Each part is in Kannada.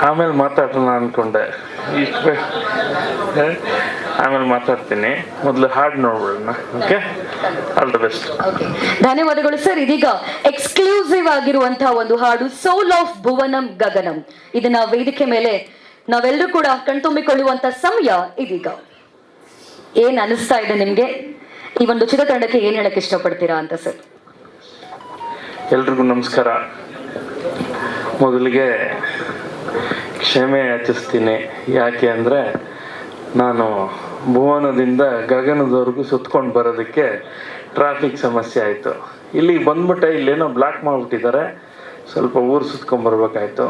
ಆಮೇಲೆ ಮಾತಾಡೋಣ ಅಂದ್ಕೊಂಡೆ. ಇಷ್ಟು ಆಮೇಲೆ ಮಾತಾಡ್ತೀನಿ, ಮೊದಲು ಹಾಡು ನೋಡ್ಬಿಡೋಣ. Okay, all the best. ಧನ್ಯವಾದಗಳು ಸರ್. ಇದೀಗ ಎಕ್ಸ್ಕ್ಲೂಸಿವ್ ಆಗಿರುವಂತಹ ಒಂದು ಹಾಡು ಸೋಲ್ ಆಫ್ ಭುವನಂ ಗಗನಂ. ಇದನ್ನ ವೇದಿಕೆ ಮೇಲೆ ನಾವೆಲ್ಲರೂ ಕೂಡ ಕಣ್ತುಂಬಿಕೊಳ್ಳುವಂತ ಸಮಯ ಇದೀಗ. ಏನ್ ಅನಿಸ್ತಾ ಇದೆ ನಿಮ್ಗೆ? ಈ ಒಂದು ಚಿತ್ರತಂಡಕ್ಕೆ ಏನ್ ಹೇಳಕ್ ಇಷ್ಟಪಡ್ತೀರಾ ಅಂತ ಸರ್? ಎಲ್ರಿಗೂ ನಮಸ್ಕಾರ. ಮೊದಲಿಗೆ ಕ್ಷಮೆ ಯಾಚಿಸ್ತೀನಿ. ಯಾಕೆ ಅಂದರೆ ನಾನು ಭುವನದಿಂದ ಗಗನದವರೆಗೂ ಸುತ್ಕೊಂಡು ಬರೋದಕ್ಕೆ ಟ್ರಾಫಿಕ್ ಸಮಸ್ಯೆ ಆಯಿತು. ಇಲ್ಲಿಗೆ ಬಂದ್ಬಿಟ್ಟೆ, ಇಲ್ಲೇನೋ ಬ್ಲಾಕ್ ಮಾಡಿಬಿಟ್ಟಿದ್ದಾರೆ, ಸ್ವಲ್ಪ ಊರು ಸುತ್ಕೊಂಡ್ಬರ್ಬೇಕಾಯ್ತು.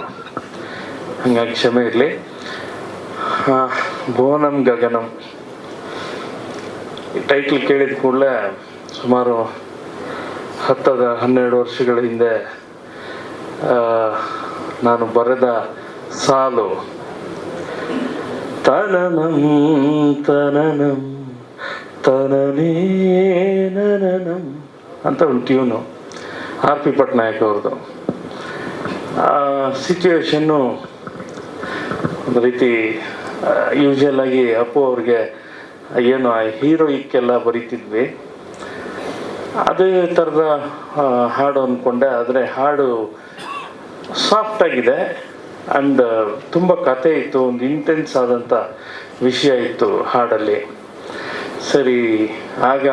ಹಾಗಾಗಿ ಕ್ಷಮೆ ಇರಲಿ. ಭುವನಂ ಗಗನಂ ಈ ಟೈಟ್ಲ್ ಕೇಳಿದ ಕೂಡಲೇ ಸುಮಾರು 10-12 ವರ್ಷಗಳ ಹಿಂದೆ ನಾನು ಬರೆದ ಸಾಲು ತನನಂ ತನನಂ ತನನೇ ನನನಂ ಅಂತ ಒಂದು ಟ್ಯೂನು, R.P. ಪಟ್ನಾಯಕ್ ಅವ್ರದ್ದು. ಆ ಸಿಚುವೇಶನ್ನು ಒಂದು ರೀತಿ ಯೂಶಲ್ ಆಗಿ ಅಪ್ಪು ಅವ್ರಿಗೆ ಏನು ಹೀರೋಯಿಕ್ಕೆಲ್ಲ ಬರೀತಿದ್ವಿ, ಅದೇ ಥರದ ಹಾಡು ಅಂದ್ಕೊಂಡೆ. ಆದರೆ ಹಾಡು ಸಾಫ್ಟ್ ಆಗಿದೆ ಆ್ಯಂಡ್ ತುಂಬ ಕತೆ ಇತ್ತು, ಒಂದು ಇಂಟೆನ್ಸ್ ಆದಂಥ ವಿಷಯ ಇತ್ತು ಹಾಡಲ್ಲಿ. ಸರಿ, ಆಗ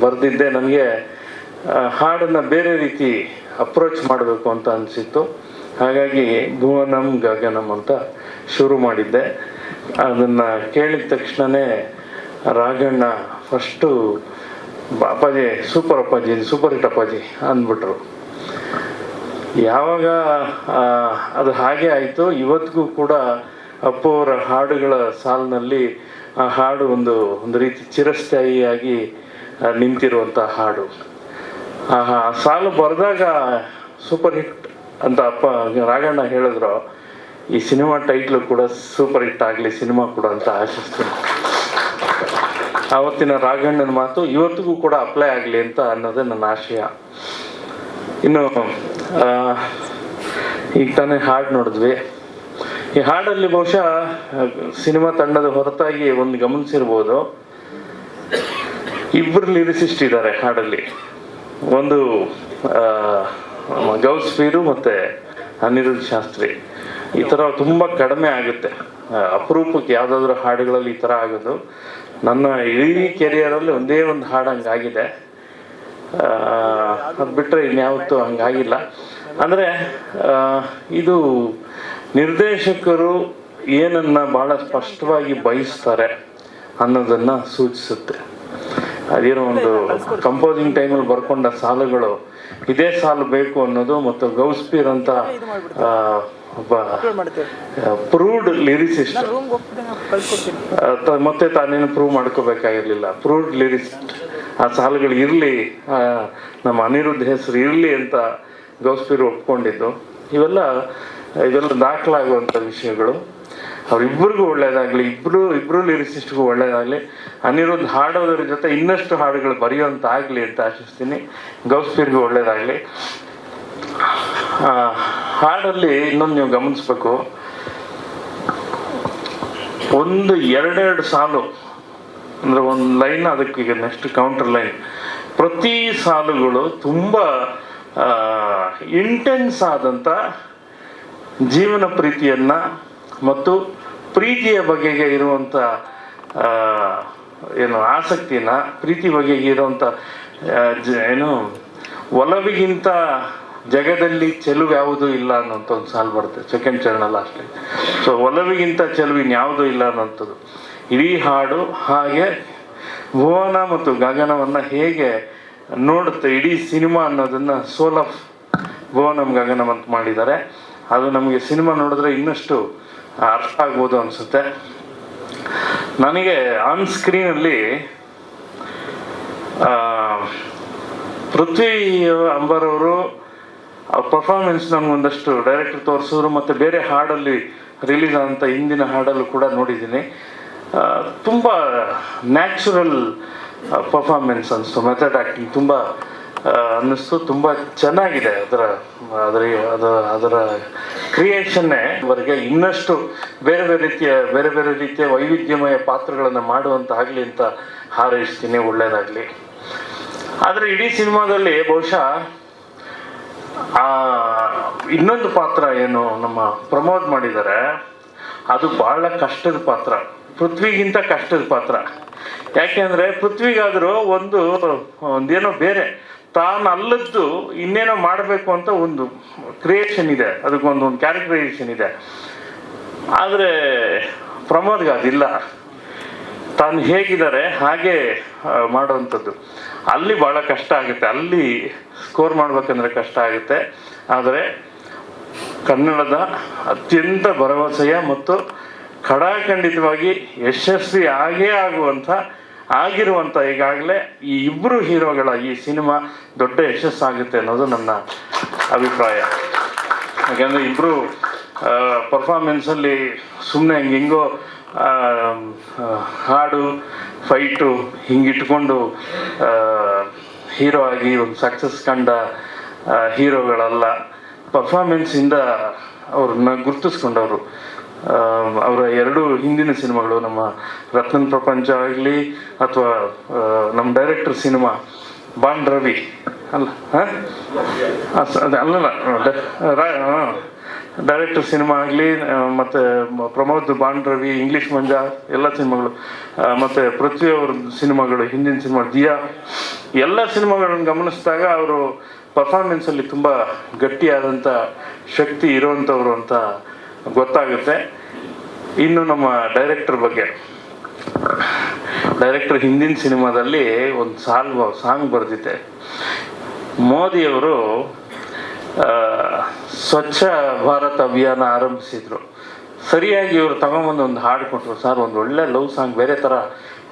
ಬರೆದಿದ್ದೆ. ನನಗೆ ಹಾಡನ್ನು ಬೇರೆ ರೀತಿ ಅಪ್ರೋಚ್ ಮಾಡಬೇಕು ಅಂತ ಅನಿಸಿತ್ತು. ಹಾಗಾಗಿ ಭುವನಂ ಗಗನಂ ಅಂತ ಶುರು ಮಾಡಿದ್ದೆ. ಅದನ್ನು ಕೇಳಿದ ತಕ್ಷಣವೇ ರಾಘಣ್ಣ ಫಸ್ಟು ಅಪ್ಪಾಜಿ ಸೂಪರ್ ಅಪ್ಪಾಜಿ, ಸೂಪರ್ ಹಿಟ್ ಅಪ್ಪಾಜಿ ಅಂದ್ಬಿಟ್ರು. ಯಾವಾಗ ಅದು ಹಾಗೆ ಆಯಿತು, ಇವತ್ತಿಗೂ ಕೂಡ ಅಪ್ಪು ಅವರ ಹಾಡುಗಳ ಸಾಲಿನಲ್ಲಿ ಆ ಹಾಡು ಒಂದು ರೀತಿ ಚಿರಸ್ಥಾಯಿಯಾಗಿ ನಿಂತಿರುವಂಥ ಹಾಡು. ಆ ಸಾಲು ಬರೆದಾಗ ಸೂಪರ್ ಹಿಟ್ ಅಂತ ಅಪ್ಪ ರಾಘಣ್ಣ ಹೇಳಿದ್ರು. ಈ ಸಿನಿಮಾ ಟೈಟ್ಲು ಕೂಡ ಸೂಪರ್ ಹಿಟ್ ಆಗಲಿ ಸಿನಿಮಾ ಕೂಡ ಅಂತ ಆಶಿಸ್ತೀನಿ. ಆವತ್ತಿನ ರಾಘಣ್ಣನ ಮಾತು ಇವತ್ತಿಗೂ ಕೂಡ ಅಪ್ಲೈ ಆಗಲಿ ಅಂತ ಅನ್ನೋದೇ ನನ್ನ ಆಶಯ. ಇನ್ನು ಈಗ ತಾನೇ ಹಾಡು ನೋಡಿದ್ವಿ. ಈ ಹಾಡಲ್ಲಿ ಬಹುಶಃ ಸಿನಿಮಾ ತಂಡದ ಹೊರತಾಗಿ ಒಂದು ಗಮನಿಸಿರ್ಬೋದು, ಇಬ್ಬರು ಲಿರಿಸಿಸ್ಟ್ ಇದ್ದಾರೆ ಹಾಡಲ್ಲಿ. ಒಂದು ಗೌಸ್ಪೀರು ಮತ್ತು ಅನಿರುದ್ಧ ಶಾಸ್ತ್ರಿ. ಈ ಥರ ತುಂಬ ಕಡಿಮೆ ಆಗುತ್ತೆ, ಅಪರೂಪಕ್ಕೆ ಯಾವುದಾದ್ರೂ ಹಾಡುಗಳಲ್ಲಿ ಈ ಥರ ಆಗೋದು. ನನ್ನ ಇಡೀ ಕೆರಿಯರಲ್ಲಿ ಒಂದೇ ಒಂದು ಹಾಡು ಹಂಗಾಗಿದೆ, ಅದು ಬಿಟ್ಟರೆ ಇನ್ಯಾವತ್ತೂ ಹಂಗಾಗಿಲ್ಲ. ಅಂದರೆ ಇದು ನಿರ್ದೇಶಕರು ಏನನ್ನ ಭಾಳ ಸ್ಪಷ್ಟವಾಗಿ ಬಯಸ್ತಾರೆ ಅನ್ನೋದನ್ನು ಸೂಚಿಸುತ್ತೆ. ಅದೇನೋ ಒಂದು ಕಂಪೋಸಿಂಗ್ ಟೈಮಲ್ಲಿ ಬರ್ಕೊಂಡ ಸಾಲುಗಳು ಇದೇ ಸಾಲು ಬೇಕು ಅನ್ನೋದು, ಮತ್ತು ಗೌಸ್ಪೀರ್ ಅಂತ ಒಬ್ಬ ಪ್ರೂವ್ಡ್ ಲಿರಿಸಿಸ್ಟ್, ಮತ್ತೆ ತಾನೇನು ಪ್ರೂವ್ ಮಾಡ್ಕೋಬೇಕಾಗಿರ್ಲಿಲ್ಲ, ಪ್ರೂವ್ಡ್ ಲಿರಿಸಿಸ್ಟ್. ಆ ಸಾಲುಗಳು ಇರಲಿ, ನಮ್ಮ ಅನಿರುದ್ಧ ಹೆಸರು ಇರಲಿ ಅಂತ ಗೌಸ್ಪೀರ್ ಒಪ್ಕೊಂಡಿದ್ದು. ಇವೆಲ್ಲ ದಾಖಲಾಗುವಂಥ ವಿಷಯಗಳು. ಅವರಿಬ್ಬರಿಗೂ ಒಳ್ಳೇದಾಗಲಿ, ಇಬ್ಬರು ಲಿರಿಸಿಸ್ಟ್ಗೂ ಒಳ್ಳೇದಾಗಲಿ. ಅನಿರುದ್ಧ ಹಾಡೋದ್ರ ಜೊತೆ ಇನ್ನಷ್ಟು ಹಾಡುಗಳು ಬರೆಯುವಂತ ಆಗಲಿ ಅಂತ ಆಶಿಸ್ತೀನಿ. ಗೌಸ್ಪೀರ್ಗೂ ಒಳ್ಳೇದಾಗಲಿ. ಹಾಡಲ್ಲಿ ಇನ್ನೊಂದು ನೀವು ಗಮನಿಸ್ಬೇಕು, ಒಂದು ಎರಡೆರಡು ಸಾಲು ಅಂದರೆ ಒಂದು ಲೈನ್, ಅದಕ್ಕೆ ಈಗ ನೆಕ್ಸ್ಟ್ ಕೌಂಟರ್ ಲೈನ್, ಪ್ರತಿ ಸಾಲುಗಳು ತುಂಬ ಇಂಟೆನ್ಸ್ ಆದಂಥ ಜೀವನ ಪ್ರೀತಿಯನ್ನ ಮತ್ತು ಪ್ರೀತಿಯ ಬಗೆಗೆ ಇರುವಂಥ ಏನು ಆಸಕ್ತಿನ, ಪ್ರೀತಿ ಬಗೆಗೆ ಇರುವಂಥ ಏನು ಒಲವಿಗಿಂತ ಜಗದಲ್ಲಿ ಚೆಲುವು ಯಾವುದೂ ಇಲ್ಲ ಅನ್ನೋಂಥ ಒಂದು ಸಾಲು ಬರುತ್ತೆ ಸೆಕೆಂಡ್ ಚರಣಲ್ಲ ಅಷ್ಟೇ. ಸೊ ಒಲವಿಗಿಂತ ಚೆಲುವಿನ ಯಾವುದೂ ಇಲ್ಲ ಅನ್ನೋಂಥದ್ದು ಇಡೀ ಹಾಡು. ಹಾಗೆ ಭುವನ ಮತ್ತು ಗಗನವನ್ನು ಹೇಗೆ ನೋಡುತ್ತೆ ಇಡೀ ಸಿನಿಮಾ ಅನ್ನೋದನ್ನು ಸೋಲ್ ಆಫ್ ಭುವನಂ ಗಗನಂ ಅಂತ ಮಾಡಿದ್ದಾರೆ. ಅದು ನಮಗೆ ಸಿನಿಮಾ ನೋಡಿದ್ರೆ ಇನ್ನಷ್ಟು ಅರ್ಥ ಆಗ್ಬೋದು ಅನಿಸುತ್ತೆ. ನನಗೆ ಆನ್ ಸ್ಕ್ರೀನಲ್ಲಿ ಪೃಥ್ವಿ ಅಂಬರ್ ಅವರು ಪರ್ಫಾರ್ಮೆನ್ಸ್ ನಮಗೊಂದಷ್ಟು ಡೈರೆಕ್ಟರ್ ತೋರಿಸಿದ್ರು, ಮತ್ತು ಬೇರೆ ಹಾಡಲ್ಲಿ ರಿಲೀಸ್ ಆದಂಥ ಹಿಂದಿನ ಹಾಡಲ್ಲೂ ಕೂಡ ನೋಡಿದ್ದೀನಿ. ತುಂಬ ನ್ಯಾಚುರಲ್ ಪರ್ಫಾರ್ಮೆನ್ಸ್ ಅನಿಸ್ತು. ಮೆಥಡ್ ಆ್ಯಕ್ಟಿಂಗ್ ತುಂಬ ಅನ್ನಿಸ್ತು. ತುಂಬ ಚೆನ್ನಾಗಿದೆ ಅದರ ಅದರ ಅದರ ಕ್ರಿಯೇಷನ್ನೇ ವರೆಗೆ ಇನ್ನಷ್ಟು ಬೇರೆ ಬೇರೆ ರೀತಿಯ ವೈವಿಧ್ಯಮಯ ಪಾತ್ರಗಳನ್ನು ಮಾಡುವಂತಾಗಲಿ ಅಂತ ಹಾರೈಸ್ತೀನಿ. ಒಳ್ಳೇದಾಗಲಿ. ಆದರೆ ಇಡೀ ಸಿನಿಮಾದಲ್ಲಿ ಬಹುಶಃ ಇನ್ನೊಂದು ಪಾತ್ರ ಏನು ನಮ್ಮ ಪ್ರಮೋದ್ ಮಾಡಿದ್ದಾರೆ, ಅದು ಬಹಳ ಕಷ್ಟದ ಪಾತ್ರ, ಪೃಥ್ವಿಗಿಂತ ಕಷ್ಟದ ಪಾತ್ರ. ಯಾಕೆಂದರೆ ಪೃಥ್ವಿಗಾದರೂ ಒಂದೇನೋ ಬೇರೆ ತಾನು ಅಲ್ಲದ್ದು ಇನ್ನೇನೋ ಮಾಡಬೇಕು ಅಂತ ಒಂದು ಕ್ರಿಯೇಷನ್ ಇದೆ, ಅದಕ್ಕೊಂದು ಕ್ಯಾರೆಕ್ಟರೈಸೇಷನ್ ಇದೆ. ಆದರೆ ಪ್ರಮೋದ್ಗೆ ಅದಿಲ್ಲ. ತಾನು ಹೇಗಿದ್ದಾರೆ ಹಾಗೆ ಮಾಡುವಂಥದ್ದು. ಅಲ್ಲಿ ಭಾಳ ಕಷ್ಟ ಆಗುತ್ತೆ, ಅಲ್ಲಿ ಸ್ಕೋರ್ ಮಾಡ್ಬೇಕಂದ್ರೆ ಕಷ್ಟ ಆಗುತ್ತೆ. ಆದರೆ ಕನ್ನಡದ ಅತ್ಯಂತ ಭರವಸೆಯ ಮತ್ತು ಖಡಾಖಂಡಿತವಾಗಿ ಯಶಸ್ವಿ ಆಗಿರುವಂಥ ಈಗಾಗಲೇ ಈ ಇಬ್ಬರು ಹೀರೋಗಳ ಈ ಸಿನಿಮಾ ದೊಡ್ಡ ಯಶಸ್ಸಾಗುತ್ತೆ ಅನ್ನೋದು ನನ್ನ ಅಭಿಪ್ರಾಯ. ಯಾಕೆಂದರೆ ಇಬ್ಬರು ಪರ್ಫಾರ್ಮೆನ್ಸಲ್ಲಿ ಸುಮ್ಮನೆ ಹೆಂಗೋ ಹಾಡು ಫೈಟು ಹಿಂಗಿಟ್ಕೊಂಡು ಹೀರೋ ಆಗಿ ಒಂದು ಸಕ್ಸಸ್ ಕಂಡ ಹೀರೋಗಳಲ್ಲ. ಪರ್ಫಾರ್ಮೆನ್ಸಿಂದ ಅವ್ರನ್ನ ಗುರುತಿಸ್ಕೊಂಡವರು. ಅವರ ಎರಡು ಹಿಂದಿನ ಸಿನಿಮಾಗಳು, ನಮ್ಮ ರತ್ನನ್ ಪ್ರಪಂಚ ಆಗಲಿ ಅಥವಾ ನಮ್ಮ director cinema bond Ravi director cinema ಆಗಲಿ, ಮತ್ತು ಪ್ರಮೋದ್ ಬಾಂಡ್ ರವಿ, ಇಂಗ್ಲೀಷ್ ಮಂಜಾ ಎಲ್ಲ ಸಿನಿಮಾಗಳು, ಮತ್ತು ಪೃಥ್ವಿ ಅವ್ರ ಸಿನಿಮಾಗಳು, ಹಿಂದಿನ ಸಿನಿಮಾ ದಿಯಾ, ಎಲ್ಲ ಸಿನಿಮಾಗಳನ್ನು ಗಮನಿಸಿದಾಗ ಅವರು ಪರ್ಫಾರ್ಮೆನ್ಸಲ್ಲಿ ತುಂಬ ಗಟ್ಟಿಯಾದಂಥ ಶಕ್ತಿ ಇರುವಂಥವ್ರು ಅಂತ ಗೊತ್ತಾಗುತ್ತೆ. ಇನ್ನು ನಮ್ಮ ಡೈರೆಕ್ಟರ್ ಬಗ್ಗೆ, ಡೈರೆಕ್ಟರ್ ಹಿಂದಿನ ಸಿನಿಮಾದಲ್ಲಿ ಒಂದು ಸಾಂಗ್ ಬರೆದಿದ್ದೆ. ಮೋದಿಯವರು ಸ್ವಚ್ಛ ಭಾರತ್ ಅಭಿಯಾನ ಆರಂಭಿಸಿದ್ರು. ಸರಿಯಾಗಿ ಇವರು ತಗೊಂಬಂದು ಒಂದು ಹಾಡು ಕೊಟ್ಟರು, ಸರ್ ಒಂದು ಒಳ್ಳೆ ಲವ್ ಸಾಂಗ್, ಬೇರೆ ಥರ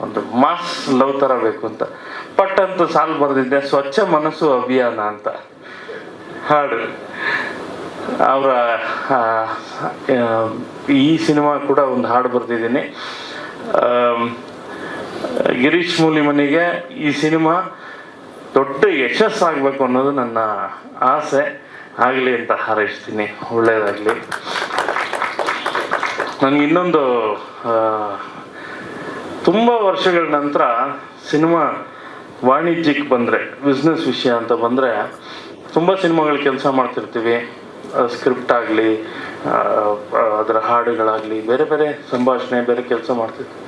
ಒಂದು ಮಾಸ್ ಲವ್ ಥರ ಬೇಕು ಅಂತ. ಪಟ್ ಅಂತ ಸಾಲು ಬರೆದಿದ್ದೆ, ಸ್ವಚ್ಛ ಮನಸ್ಸು ಅಭಿಯಾನ ಅಂತ ಹಾಡು. ಅವರ ಈ ಸಿನಿಮಾ ಕೂಡ ಒಂದು ಹಾಡು ಬರೆದಿದ್ದೀನಿ. ಗಿರೀಶ್ ಮೂಲಿಮನಿಗೆ ಈ ಸಿನಿಮಾ ದೊಡ್ಡ ಯಶಸ್ಸಾಗಬೇಕು ಅನ್ನೋದು ನನ್ನ ಆಸೆ. ಆಗಲಿ ಅಂತ ಹಾರೈಸ್ತೀನಿ. ಒಳ್ಳೆಯದಾಗಲಿ. ನನಗೆ ಇನ್ನೊಂದು ತುಂಬ ವರ್ಷಗಳ ನಂತರ ಸಿನಿಮಾ ವಾಣಿಜ್ಯಕ್ಕೆ ಬಂದರೆ, ಬಿಸ್ನೆಸ್ ವಿಷಯ ಅಂತ ಬಂದರೆ, ತುಂಬ ಸಿನಿಮಾಗಳು ಕೆಲಸ ಮಾಡ್ತಿರ್ತೀವಿ. ಸ್ಕ್ರಿಪ್ಟ್ ಆಗಲಿ, ಅದರ ಹಾಡುಗಳಾಗಲಿ, ಬೇರೆ ಬೇರೆ ಸಂಭಾಷಣೆ, ಬೇರೆ ಕೆಲಸ ಮಾಡ್ತಿರ್ತೀವಿ.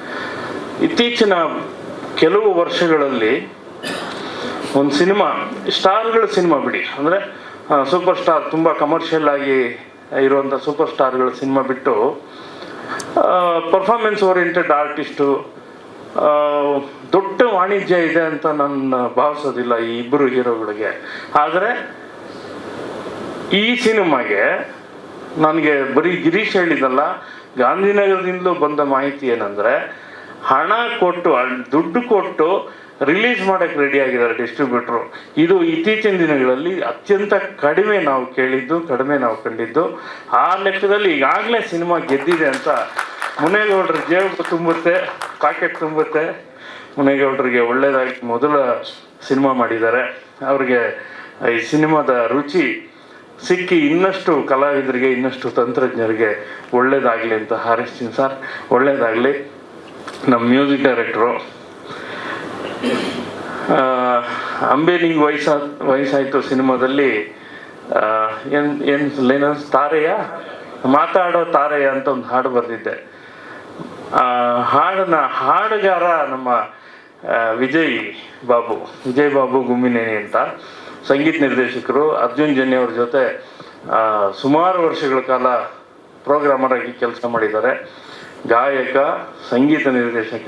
ಇತ್ತೀಚಿನ ಕೆಲವು ವರ್ಷಗಳಲ್ಲಿ ಒಂದು ಸಿನಿಮಾ, ಸ್ಟಾರ್ಗಳ ಸಿನಿಮಾ ಬಿಡಿ, ಅಂದರೆ ಸೂಪರ್ ಸ್ಟಾರ್, ತುಂಬ ಕಮರ್ಷಿಯಲ್ ಆಗಿ ಇರುವಂಥ ಸೂಪರ್ ಸ್ಟಾರ್ಗಳ ಸಿನಿಮಾ ಬಿಟ್ಟು ಪರ್ಫಾರ್ಮೆನ್ಸ್ ಓರಿಯೆಂಟೆಡ್ ಆರ್ಟಿಸ್ಟು ದೊಡ್ಡ ವಾಣಿಜ್ಯ ಇದೆ ಅಂತ ನಾನು ಭಾವಿಸೋದಿಲ್ಲ ಈ ಇಬ್ಬರು ಹೀರೋಗಳಿಗೆ. ಆದರೆ ಈ ಸಿನಿಮಾಗೆ ನನಗೆ ಬರೀ ಗಿರೀಶ್ ಹೇಳಿದಲ್ಲ, ಗಾಂಧಿನಗರದಿಂದಲೂ ಬಂದ ಮಾಹಿತಿ ಏನಂದರೆ, ಹಣ ಕೊಟ್ಟು ದುಡ್ಡು ಕೊಟ್ಟು ರಿಲೀಸ್ ಮಾಡೋಕ್ಕೆ ರೆಡಿ ಆಗಿದ್ದಾರೆ ಡಿಸ್ಟ್ರಿಬ್ಯೂಟ್ರು. ಇದು ಇತ್ತೀಚಿನ ದಿನಗಳಲ್ಲಿ ಅತ್ಯಂತ ಕಡಿಮೆ ನಾವು ಕೇಳಿದ್ದು, ಕಡಿಮೆ ನಾವು ಕಂಡಿದ್ದು. ಆ ಲೆಕ್ಕದಲ್ಲಿ ಈಗಾಗಲೇ ಸಿನಿಮಾ ಗೆದ್ದಿದೆ ಅಂತ ಮುನೇಗೌಡರ ಜೇಬು ತುಂಬುತ್ತೆ, ಪಾಕೆಟ್ ತುಂಬುತ್ತೆ. ಮುನೇಗೌಡರಿಗೆ ಒಳ್ಳೆಯದಾಗಿ ಮೊದಲ ಸಿನಿಮಾ ಮಾಡಿದ್ದಾರೆ. ಅವ್ರಿಗೆ ಈ ಸಿನಿಮಾದ ರುಚಿ ಸಿಕ್ಕಿ ಇನ್ನಷ್ಟು ಕಲಾವಿದರಿಗೆ, ಇನ್ನಷ್ಟು ತಂತ್ರಜ್ಞರಿಗೆ ಒಳ್ಳೇದಾಗಲಿ ಅಂತ ಹಾರೈಸ್ತೀನಿ ಸರ್. ಒಳ್ಳೇದಾಗಲಿ. ನಮ್ಮ ಮ್ಯೂಸಿಕ್ ಡೈರೆಕ್ಟ್ರು ಅಂಬೆ ನಿಂಗೆ ವಯಸ್ಸಾಯಿತು ಸಿನಿಮಾದಲ್ಲಿ ಏನು ತಾರೆಯ ಮಾತಾಡೋ ತಾರೆಯ ಅಂತ ಒಂದು ಹಾಡು ಬರೆದಿದ್ದೆ. ಹಾಡುಗಾರ ನಮ್ಮ ವಿಜಯ್ ಬಾಬು ಗುಮ್ಮಿನೇನಿ ಅಂತ ಸಂಗೀತ ನಿರ್ದೇಶಕರು. ಅರ್ಜುನ್ ಜನ್ಯ ಅವ್ರ ಜೊತೆ ಸುಮಾರು ವರ್ಷಗಳ ಕಾಲ ಪ್ರೋಗ್ರಾಮರ್ ಆಗಿ ಕೆಲಸ ಮಾಡಿದ್ದಾರೆ. ಗಾಯಕ, ಸಂಗೀತ ನಿರ್ದೇಶಕ.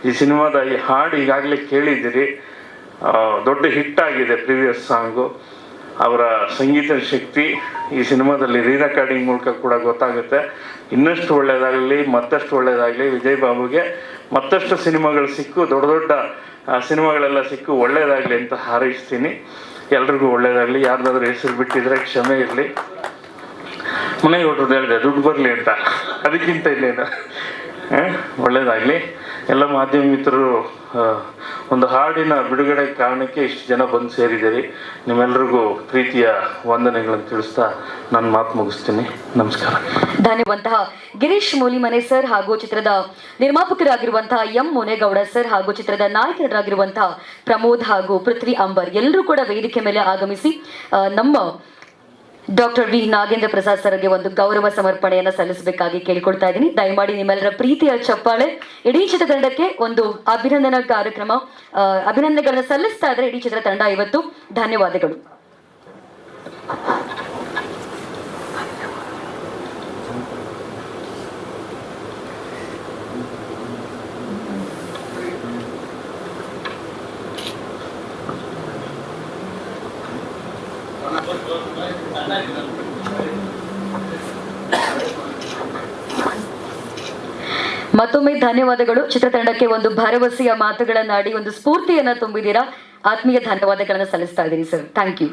ಈ ಸಿನಿಮಾದ ಈ ಹಾಡು ಈಗಾಗಲೇ ಕೇಳಿದ್ದೀರಿ, ದೊಡ್ಡ ಹಿಟ್ ಆಗಿದೆ ಪ್ರೀವಿಯಸ್ ಸಾಂಗು. ಅವರ ಸಂಗೀತ ಶಕ್ತಿ ಈ ಸಿನಿಮಾದಲ್ಲಿ ರೀರೆಕಾರ್ಡಿಂಗ್ ಮೂಲಕ ಕೂಡ ಗೊತ್ತಾಗುತ್ತೆ. ಇನ್ನಷ್ಟು ಒಳ್ಳೆಯದಾಗಲಿ, ಮತ್ತಷ್ಟು ಒಳ್ಳೆಯದಾಗಲಿ. ವಿಜಯ್ ಬಾಬುಗೆ ಮತ್ತಷ್ಟು ಸಿನಿಮಾಗಳು ಸಿಕ್ಕು, ದೊಡ್ಡ ದೊಡ್ಡ ಸಿನಿಮಾಗಳೆಲ್ಲ ಸಿಕ್ಕು ಒಳ್ಳೆಯದಾಗಲಿ ಅಂತ ಹಾರೈಸ್ತೀನಿ. ಎಲ್ರಿಗೂ ಒಳ್ಳೆಯದಾಗಲಿ. ಯಾರ್ದಾದ್ರೂ ಹೆಸರು ಬಿಟ್ಟಿದ್ರೆ ಕ್ಷಮೆ ಇರಲಿ. ಮುನೇಗೌಡ್ರದ್ದು ಹೇಳಿದೆ ದುಡ್ಡು ಬರಲಿ ಅಂತ, ಅದಕ್ಕಿಂತ ಇಲ್ಲೇನು. ಒಳ್ಳೆಯದಾಗಲಿ. ಎಲ್ಲ ಮಾಧ್ಯಮ ಮಿತ್ರರು ಒಂದು ಹಾಡಿನ ಬಿಡುಗಡೆ ಕಾರಣಕ್ಕೆ ಇಷ್ಟು ಜನ ಬಂದು ಸೇರಿದ್ದೀರಿ. ನಿಮ್ಮೆಲ್ಲರಿಗೂ ಪ್ರೀತಿಯ ವಂದನೆಗಳನ್ನು ತಿಳಿಸ್ತಾ ನನ್ನ ಮಾತು ಮುಗಿಸ್ತೀನಿ. ನಮಸ್ಕಾರ. ಧನ್ಯವಾದಂತಹ ಗಿರೀಶ್ ಮೂಲಿಮನೆ ಸರ್ ಹಾಗೂ ಚಿತ್ರದ ನಿರ್ಮಾಪಕರಾಗಿರುವಂತಹ ಎಂ ಮುನೇಗೌಡ ಸರ್ ಹಾಗೂ ಚಿತ್ರದ ನಾಯಕರಾಗಿರುವಂತಹ ಪ್ರಮೋದ್ ಹಾಗೂ ಪೃಥ್ವಿ ಅಂಬರ್ ಎಲ್ಲರೂ ಕೂಡ ವೇದಿಕೆ ಮೇಲೆ ಆಗಮಿಸಿ ನಮ್ಮ ಡಾಕ್ಟರ್ ವಿ ನಾಗೇಂದ್ರ ಪ್ರಸಾದ್ ಸರ್ಗೆ ಒಂದು ಗೌರವ ಸಮರ್ಪಣೆಯನ್ನ ಸಲ್ಲಿಸಬೇಕಾಗಿ ಕೇಳಿಕೊಳ್ತಾ ಇದ್ದೀನಿ. ದಯಮಾಡಿ ನಿಮ್ಮೆಲ್ಲರ ಪ್ರೀತಿಯ ಚಪ್ಪಾಳೆ ಇಡೀ ಚಿತ್ರತಂಡಕ್ಕೆ ಒಂದು ಅಭಿನಂದನಾ ಕಾರ್ಯಕ್ರಮ, ಅಭಿನಂದನೆಗಳನ್ನ ಸಲ್ಲಿಸ್ತಾ ಇದ್ರೆ ಇಡೀ ಚಿತ್ರತಂಡ ಇವತ್ತು. ಧನ್ಯವಾದಗಳು. ಮತ್ತೊಮ್ಮೆ ಧನ್ಯವಾದಗಳು. ಚಿತ್ರತಂಡಕ್ಕೆ ಒಂದು ಭರವಸೆಯ ಮಾತುಗಳನ್ನಾಡಿ ಒಂದು ಸ್ಫೂರ್ತಿಯನ್ನ ತುಂಬಿದ್ದೀರಾ. ಆತ್ಮೀಯ ಧನ್ಯವಾದಗಳನ್ನ ಸಲ್ಲಿಸ್ತಾ ಇದ್ದೀನಿ ಸರ್. Thank you.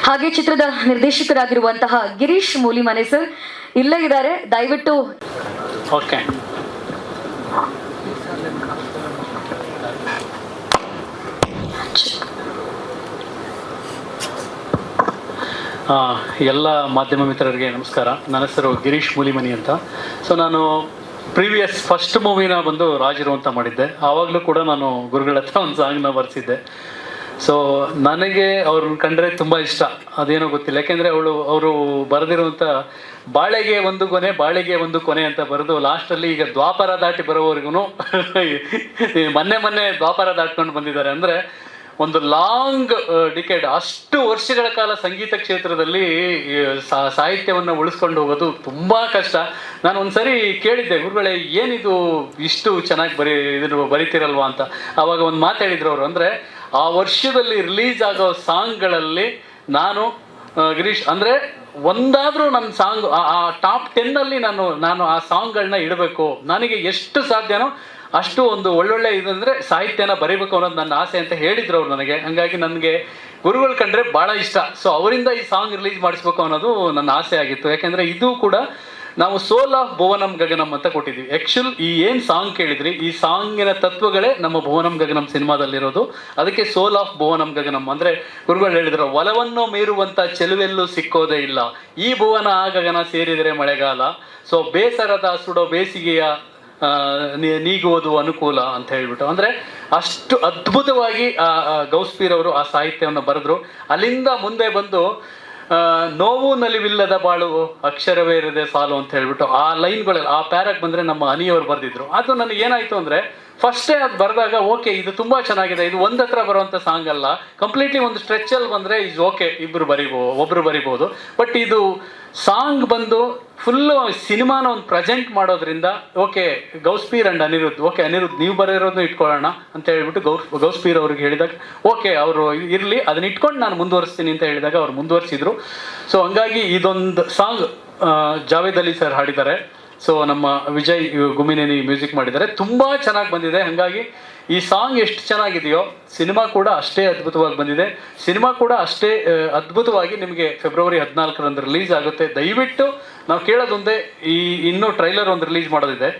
ಹಾಗೆ ಚಿತ್ರದ ನಿರ್ದೇಶಕರಾಗಿರುವಂತಹ ಗಿರೀಶ್ ಮೂಲಿಮನೆ ಸರ್ ಇಲ್ಲೇ ಇದ್ದಾರೆ. ದಯವಿಟ್ಟು ಓಕೆ. ಎಲ್ಲ ಮಾಧ್ಯಮ ಮಿತ್ರರಿಗೆ ನಮಸ್ಕಾರ. ನನ್ನ ಹೆಸರು ಗಿರೀಶ್ ಮೂಲಿಮನಿ ಅಂತ. ಸೊ ನಾನು ಪ್ರೀವಿಯಸ್ ಫಸ್ಟ್ ಮೂವಿನ ಬಂದು ರಾಜರು ಅಂತ ಮಾಡಿದ್ದೆ. ಆವಾಗಲೂ ಕೂಡ ನಾನು ಗುರುಗಳ ಹತ್ರ ಒಂದು ಸಾಂಗ್ನ ಬರೆಸಿದ್ದೆ. ಸೊ ನನಗೆ ಅವ್ರನ್ನ ಕಂಡ್ರೆ ತುಂಬ ಇಷ್ಟ, ಅದೇನೋ ಗೊತ್ತಿಲ್ಲ. ಯಾಕೆಂದರೆ ಅವರು ಬರೆದಿರುವಂಥ ಬಾಳೆಗೆ ಒಂದು ಕೊನೆ ಬಾಳೆಗೆ ಒಂದು ಕೊನೆ ಅಂತ ಬರೆದು ಲಾಸ್ಟಲ್ಲಿ ಈಗ ದ್ವಾಪರ ದಾಟಿ ಬರೋವರೆಗೂ ಮೊನ್ನೆ ದ್ವಾಪರ ದಾಟ್ಕೊಂಡು ಬಂದಿದ್ದಾರೆ. ಅಂದರೆ ಒಂದು ಲಾಂಗ್ ಡಿಕೇಡ್, ಅಷ್ಟು ವರ್ಷಗಳ ಕಾಲ ಸಂಗೀತ ಕ್ಷೇತ್ರದಲ್ಲಿ ಸಾಹಿತ್ಯವನ್ನು ಉಳಿಸ್ಕೊಂಡು ಹೋಗೋದು ತುಂಬ ಕಷ್ಟ. ನಾನು ಒಂದ್ಸರಿ ಕೇಳಿದ್ದೆ, ಗುರುಗಳೇ ಏನಿದು ಇಷ್ಟು ಚೆನ್ನಾಗಿ ಇದನ್ನು ಬರಿತೀರಲ್ವಾ ಅಂತ. ಆವಾಗ ಒಂದು ಮಾತು ಹೇಳಿದ್ರು ಅವರು, ಅಂದರೆ ಆ ವರ್ಷದಲ್ಲಿ ರಿಲೀಸ್ ಆಗೋ ಸಾಂಗ್ಗಳಲ್ಲಿ ನಾನು ಗಿರೀಶ್ ಅಂದರೆ ಒಂದಾದರೂ ನನ್ನ ಸಾಂಗ್ ಆ ಟಾಪ್ 10ನಲ್ಲಿ ನಾನು ಆ ಸಾಂಗ್ಗಳನ್ನ ಇಡಬೇಕು, ನನಗೆ ಎಷ್ಟು ಸಾಧ್ಯನೋ ಅಷ್ಟು ಒಂದು ಒಳ್ಳೊಳ್ಳೆ ಇದಂದರೆ ಸಾಹಿತ್ಯನ ಬರೀಬೇಕು ಅನ್ನೋದು ನನ್ನ ಆಸೆ ಅಂತ ಹೇಳಿದ್ರು ಅವ್ರು ನನಗೆ. ಹಂಗಾಗಿ ನನಗೆ ಗುರುಗಳು ಕಂಡ್ರೆ ಭಾಳ ಇಷ್ಟ. ಸೊ ಅವರಿಂದ ಈ ಸಾಂಗ್ ರಿಲೀಸ್ ಮಾಡಿಸ್ಬೇಕು ಅನ್ನೋದು ನನ್ನ ಆಸೆ ಆಗಿತ್ತು. ಯಾಕೆಂದರೆ ಇದು ಕೂಡ ನಾವು ಸೋಲ್ ಆಫ್ ಭುವನಂ ಗಗನಂ ಅಂತ ಕೊಟ್ಟಿದ್ವಿ. ಆ್ಯಕ್ಚುಲ್ ಈ ಏನು ಸಾಂಗ್ ಕೇಳಿದ್ರಿ, ಈ ಸಾಂಗಿನ ತತ್ವಗಳೇ ನಮ್ಮ ಭುವನಂ ಗಗನಂ ಸಿನಿಮಾದಲ್ಲಿರೋದು. ಅದಕ್ಕೆ ಸೋಲ್ ಆಫ್ ಭುವನಂ ಗಗನಂ ಅಂದರೆ ಗುರುಗಳು ಹೇಳಿದ್ರು, ಒಲವನ್ನು ಮೀರುವಂಥ ಚೆಲುವೆಲ್ಲೂ ಸಿಕ್ಕೋದೇ ಇಲ್ಲ, ಈ ಭುವನ ಆ ಗಗನ ಸೇರಿದರೆ ಮಳೆಗಾಲ, ಸೊ ಬೇಸರದ ಸುಡೋ ಬೇಸಿಗೆಯ ನೀಗುವುದು ಅನುಕೂಲ ಅಂತ ಹೇಳ್ಬಿಟ್ಟು. ಅಂದರೆ ಅಷ್ಟು ಅದ್ಭುತವಾಗಿ ಗೌಸ್ಪೀರ್ ಅವರು ಆ ಸಾಹಿತ್ಯವನ್ನು ಬರೆದ್ರು. ಅಲ್ಲಿಂದ ಮುಂದೆ ಬಂದು ನೋವು ನಲಿವಿಲ್ಲದ ಬಾಳು ಅಕ್ಷರವೇ ಇರದೆ ಸಾಲು ಅಂತ ಹೇಳ್ಬಿಟ್ಟು ಆ ಲೈನ್ಗಳಲ್ಲಿ ಆ ಪ್ಯಾರಾಗ್ ಬಂದರೆ ನಮ್ಮ ಅನಿಯವರು ಬರೆದಿದ್ರು. ಅದು ನನಗೆ ಏನಾಯಿತು ಅಂದರೆ ಫಸ್ಟೇ ಅದು ಬರೆದಾಗ ಓಕೆ ಇದು ತುಂಬ ಚೆನ್ನಾಗಿದೆ, ಇದು ಒಂದು ಹತ್ರ ಬರುವಂಥ ಸಾಂಗ್ ಅಲ್ಲ, ಕಂಪ್ಲೀಟ್ಲಿ ಒಂದು ಸ್ಟ್ರೆಚ್ಚಲ್ಲಿ ಬಂದರೆ ಇಸ್ ಓಕೆ, ಒಬ್ಬರು ಬರಿಬೋದು. ಬಟ್ ಇದು ಸಾಂಗ್ ಬಂದು ಫುಲ್ಲು ಸಿನಿಮಾನ ಒಂದು ಪ್ರೆಸೆಂಟ್ ಮಾಡೋದ್ರಿಂದ okay Gouspeer and Aniruddh, okay Aniruddh ನೀವು ಬರೆಯೋದನ್ನು ಇಟ್ಕೊಳ್ಳೋಣ ಅಂತ ಹೇಳ್ಬಿಟ್ಟು ಗೌಸ್ಪೀರ್ ಅವ್ರಿಗೆ ಹೇಳಿದಾಗ ಓಕೆ ಅವರು ಇರಲಿ, ಅದನ್ನ ಇಟ್ಕೊಂಡು ನಾನು ಮುಂದುವರಿಸ್ತೀನಿ ಅಂತ ಹೇಳಿದಾಗ ಅವ್ರು ಮುಂದುವರಿಸಿದ್ರು. ಸೊ ಹಂಗಾಗಿ ಇದೊಂದು ಸಾಂಗ್ ಜಾವೇದ್ ಅಲಿ ಸರ್ ಹಾಡಿದ್ದಾರೆ. ಸೊ ನಮ್ಮ ವಿಜಯ್ ಗುಮ್ಮಿನೇನಿ ಮ್ಯೂಸಿಕ್ ಮಾಡಿದ್ದಾರೆ, ತುಂಬ ಚೆನ್ನಾಗಿ ಬಂದಿದೆ. ಹಾಗಾಗಿ ಈ ಸಾಂಗ್ ಎಷ್ಟು ಚೆನ್ನಾಗಿದೆಯೋ ಸಿನಿಮಾ ಕೂಡ ಅಷ್ಟೇ ಅದ್ಭುತವಾಗಿ ಬಂದಿದೆ. ಸಿನಿಮಾ ಕೂಡ ಅಷ್ಟೇ ಅದ್ಭುತವಾಗಿ ನಿಮಗೆ ಫೆಬ್ರವರಿ 14ರಂದು ರಿಲೀಸ್ ಆಗುತ್ತೆ. ದಯವಿಟ್ಟು ನಾವು ಕೇಳೋದೊಂದೇ, ಇನ್ನೂ ಟ್ರೈಲರ್ ಒಂದು ರಿಲೀಸ್ ಮಾಡೋದಿದೆ.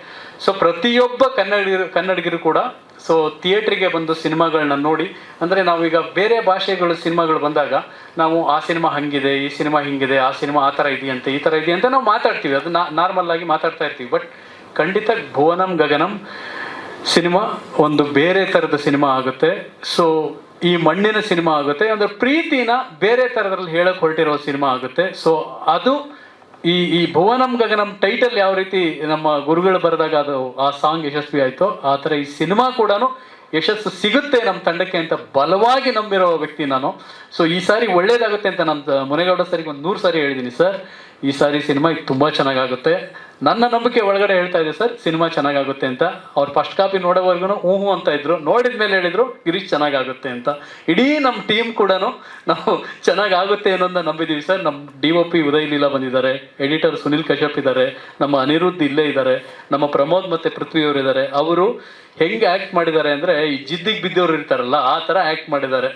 ಸೊ ಪ್ರತಿಯೊಬ್ಬ ಕನ್ನಡಿಗರು ಕೂಡ ಸೊ ಥಿಯೇಟ್ರಿಗೆ ಬಂದು ಸಿನಿಮಾಗಳನ್ನ ನೋಡಿ, ಅಂದರೆ ನಾವೀಗ ಬೇರೆ ಭಾಷೆಗಳು ಸಿನಿಮಾಗಳು ಬಂದಾಗ ನಾವು ಆ ಸಿನಿಮಾ ಹಂಗಿದೆ, ಈ ಸಿನಿಮಾ ಹಿಂಗಿದೆ, ಆ ಸಿನಿಮಾ ಆ ಥರ ಇದೆಯಂತೆ, ಈ ಥರ ಇದೆಯಂತ ನಾವು ಮಾತಾಡ್ತೀವಿ, ಅದು ನಾರ್ಮಲ್ ಆಗಿ ಮಾತಾಡ್ತಾ ಇರ್ತೀವಿ. ಬಟ್ ಖಂಡಿತ ಭುವನಂ ಗಗನಂ ಸಿನಿಮಾ ಒಂದು ಬೇರೆ ಥರದ ಸಿನಿಮಾ ಆಗುತ್ತೆ. ಸೊ ಈ ಮಣ್ಣಿನ ಸಿನಿಮಾ ಆಗುತ್ತೆ, ಅಂದರೆ ಪ್ರೀತಿನ ಬೇರೆ ಥರದಲ್ಲಿ ಹೇಳಕ್ಕೆ ಹೊರಟಿರೋ ಸಿನಿಮಾ ಆಗುತ್ತೆ. ಸೊ ಅದು ಈ ಭುವನಂ ಗಗನಂ ಟೈಟಲ್ ಯಾವ ರೀತಿ ನಮ್ಮ ಗುರುಗಳು ಬರೆದಾಗ ಅದು ಆ ಸಾಂಗ್ ಯಶಸ್ವಿ ಆಯಿತೋ, ಆ ಥರ ಈ ಸಿನಿಮಾ ಕೂಡ ಯಶಸ್ಸು ಸಿಗುತ್ತೆ ನಮ್ಮ ತಂಡಕ್ಕೆ ಅಂತ ಬಲವಾಗಿ ನಂಬಿರೋ ವ್ಯಕ್ತಿ ನಾನು. ಸೊ ಈ ಸಾರಿ ಒಳ್ಳೇದಾಗುತ್ತೆ ಅಂತ ನಮ್ಮ ಮುನೇಗೌಡ ಸರಿಗೆ ಒಂದು 100 ಸಾರಿ ಹೇಳಿದ್ದೀನಿ, ಸರ್ ಈ ಸಾರಿ ಸಿನಿಮಾ ತುಂಬ ಚೆನ್ನಾಗಾಗುತ್ತೆ, ನನ್ನ ನಂಬಿಕೆ ಒಳಗಡೆ ಹೇಳ್ತಾ ಇದೆ ಸರ್ ಸಿನಿಮಾ ಚೆನ್ನಾಗಾಗುತ್ತೆ ಅಂತ. ಅವ್ರು ಫಸ್ಟ್ ಕಾಪಿ ನೋಡೋವರೆಗೂ ಹ್ಞೂ ಅಂತ ಇದ್ರು, ನೋಡಿದ ಮೇಲೆ ಹೇಳಿದ್ರು ಗಿರೀಶ್ ಚೆನ್ನಾಗಾಗುತ್ತೆ ಅಂತ. ಇಡೀ ನಮ್ಮ ಟೀಮ್ ಕೂಡ ನಾವು ಚೆನ್ನಾಗಾಗುತ್ತೆ ಅನ್ನೋದನ್ನ ನಂಬಿದ್ದೀವಿ ಸರ್. ನಮ್ಮ DOP ಉದಯ್ ಲೀಲಾ ಬಂದಿದ್ದಾರೆ, ಎಡಿಟರ್ ಸುನಿಲ್ ಕಶ್ಯಪ್ ಇದ್ದಾರೆ, ನಮ್ಮ ಅನಿರುದ್ಧ್ ಇಲ್ಲೇ ಇದ್ದಾರೆ, ನಮ್ಮ ಪ್ರಮೋದ್ ಮತ್ತು ಪೃಥ್ವಿ ಅವರು ಇದ್ದಾರೆ. ಅವರು ಹೆಂಗೆ ಆ್ಯಕ್ಟ್ ಮಾಡಿದ್ದಾರೆ ಅಂದರೆ ಈ ಜಿದ್ದಿಗೆ ಬಿದ್ದವ್ರು ಇರ್ತಾರಲ್ಲ ಆ ಥರ ಆ್ಯಕ್ಟ್ ಮಾಡಿದ್ದಾರೆ,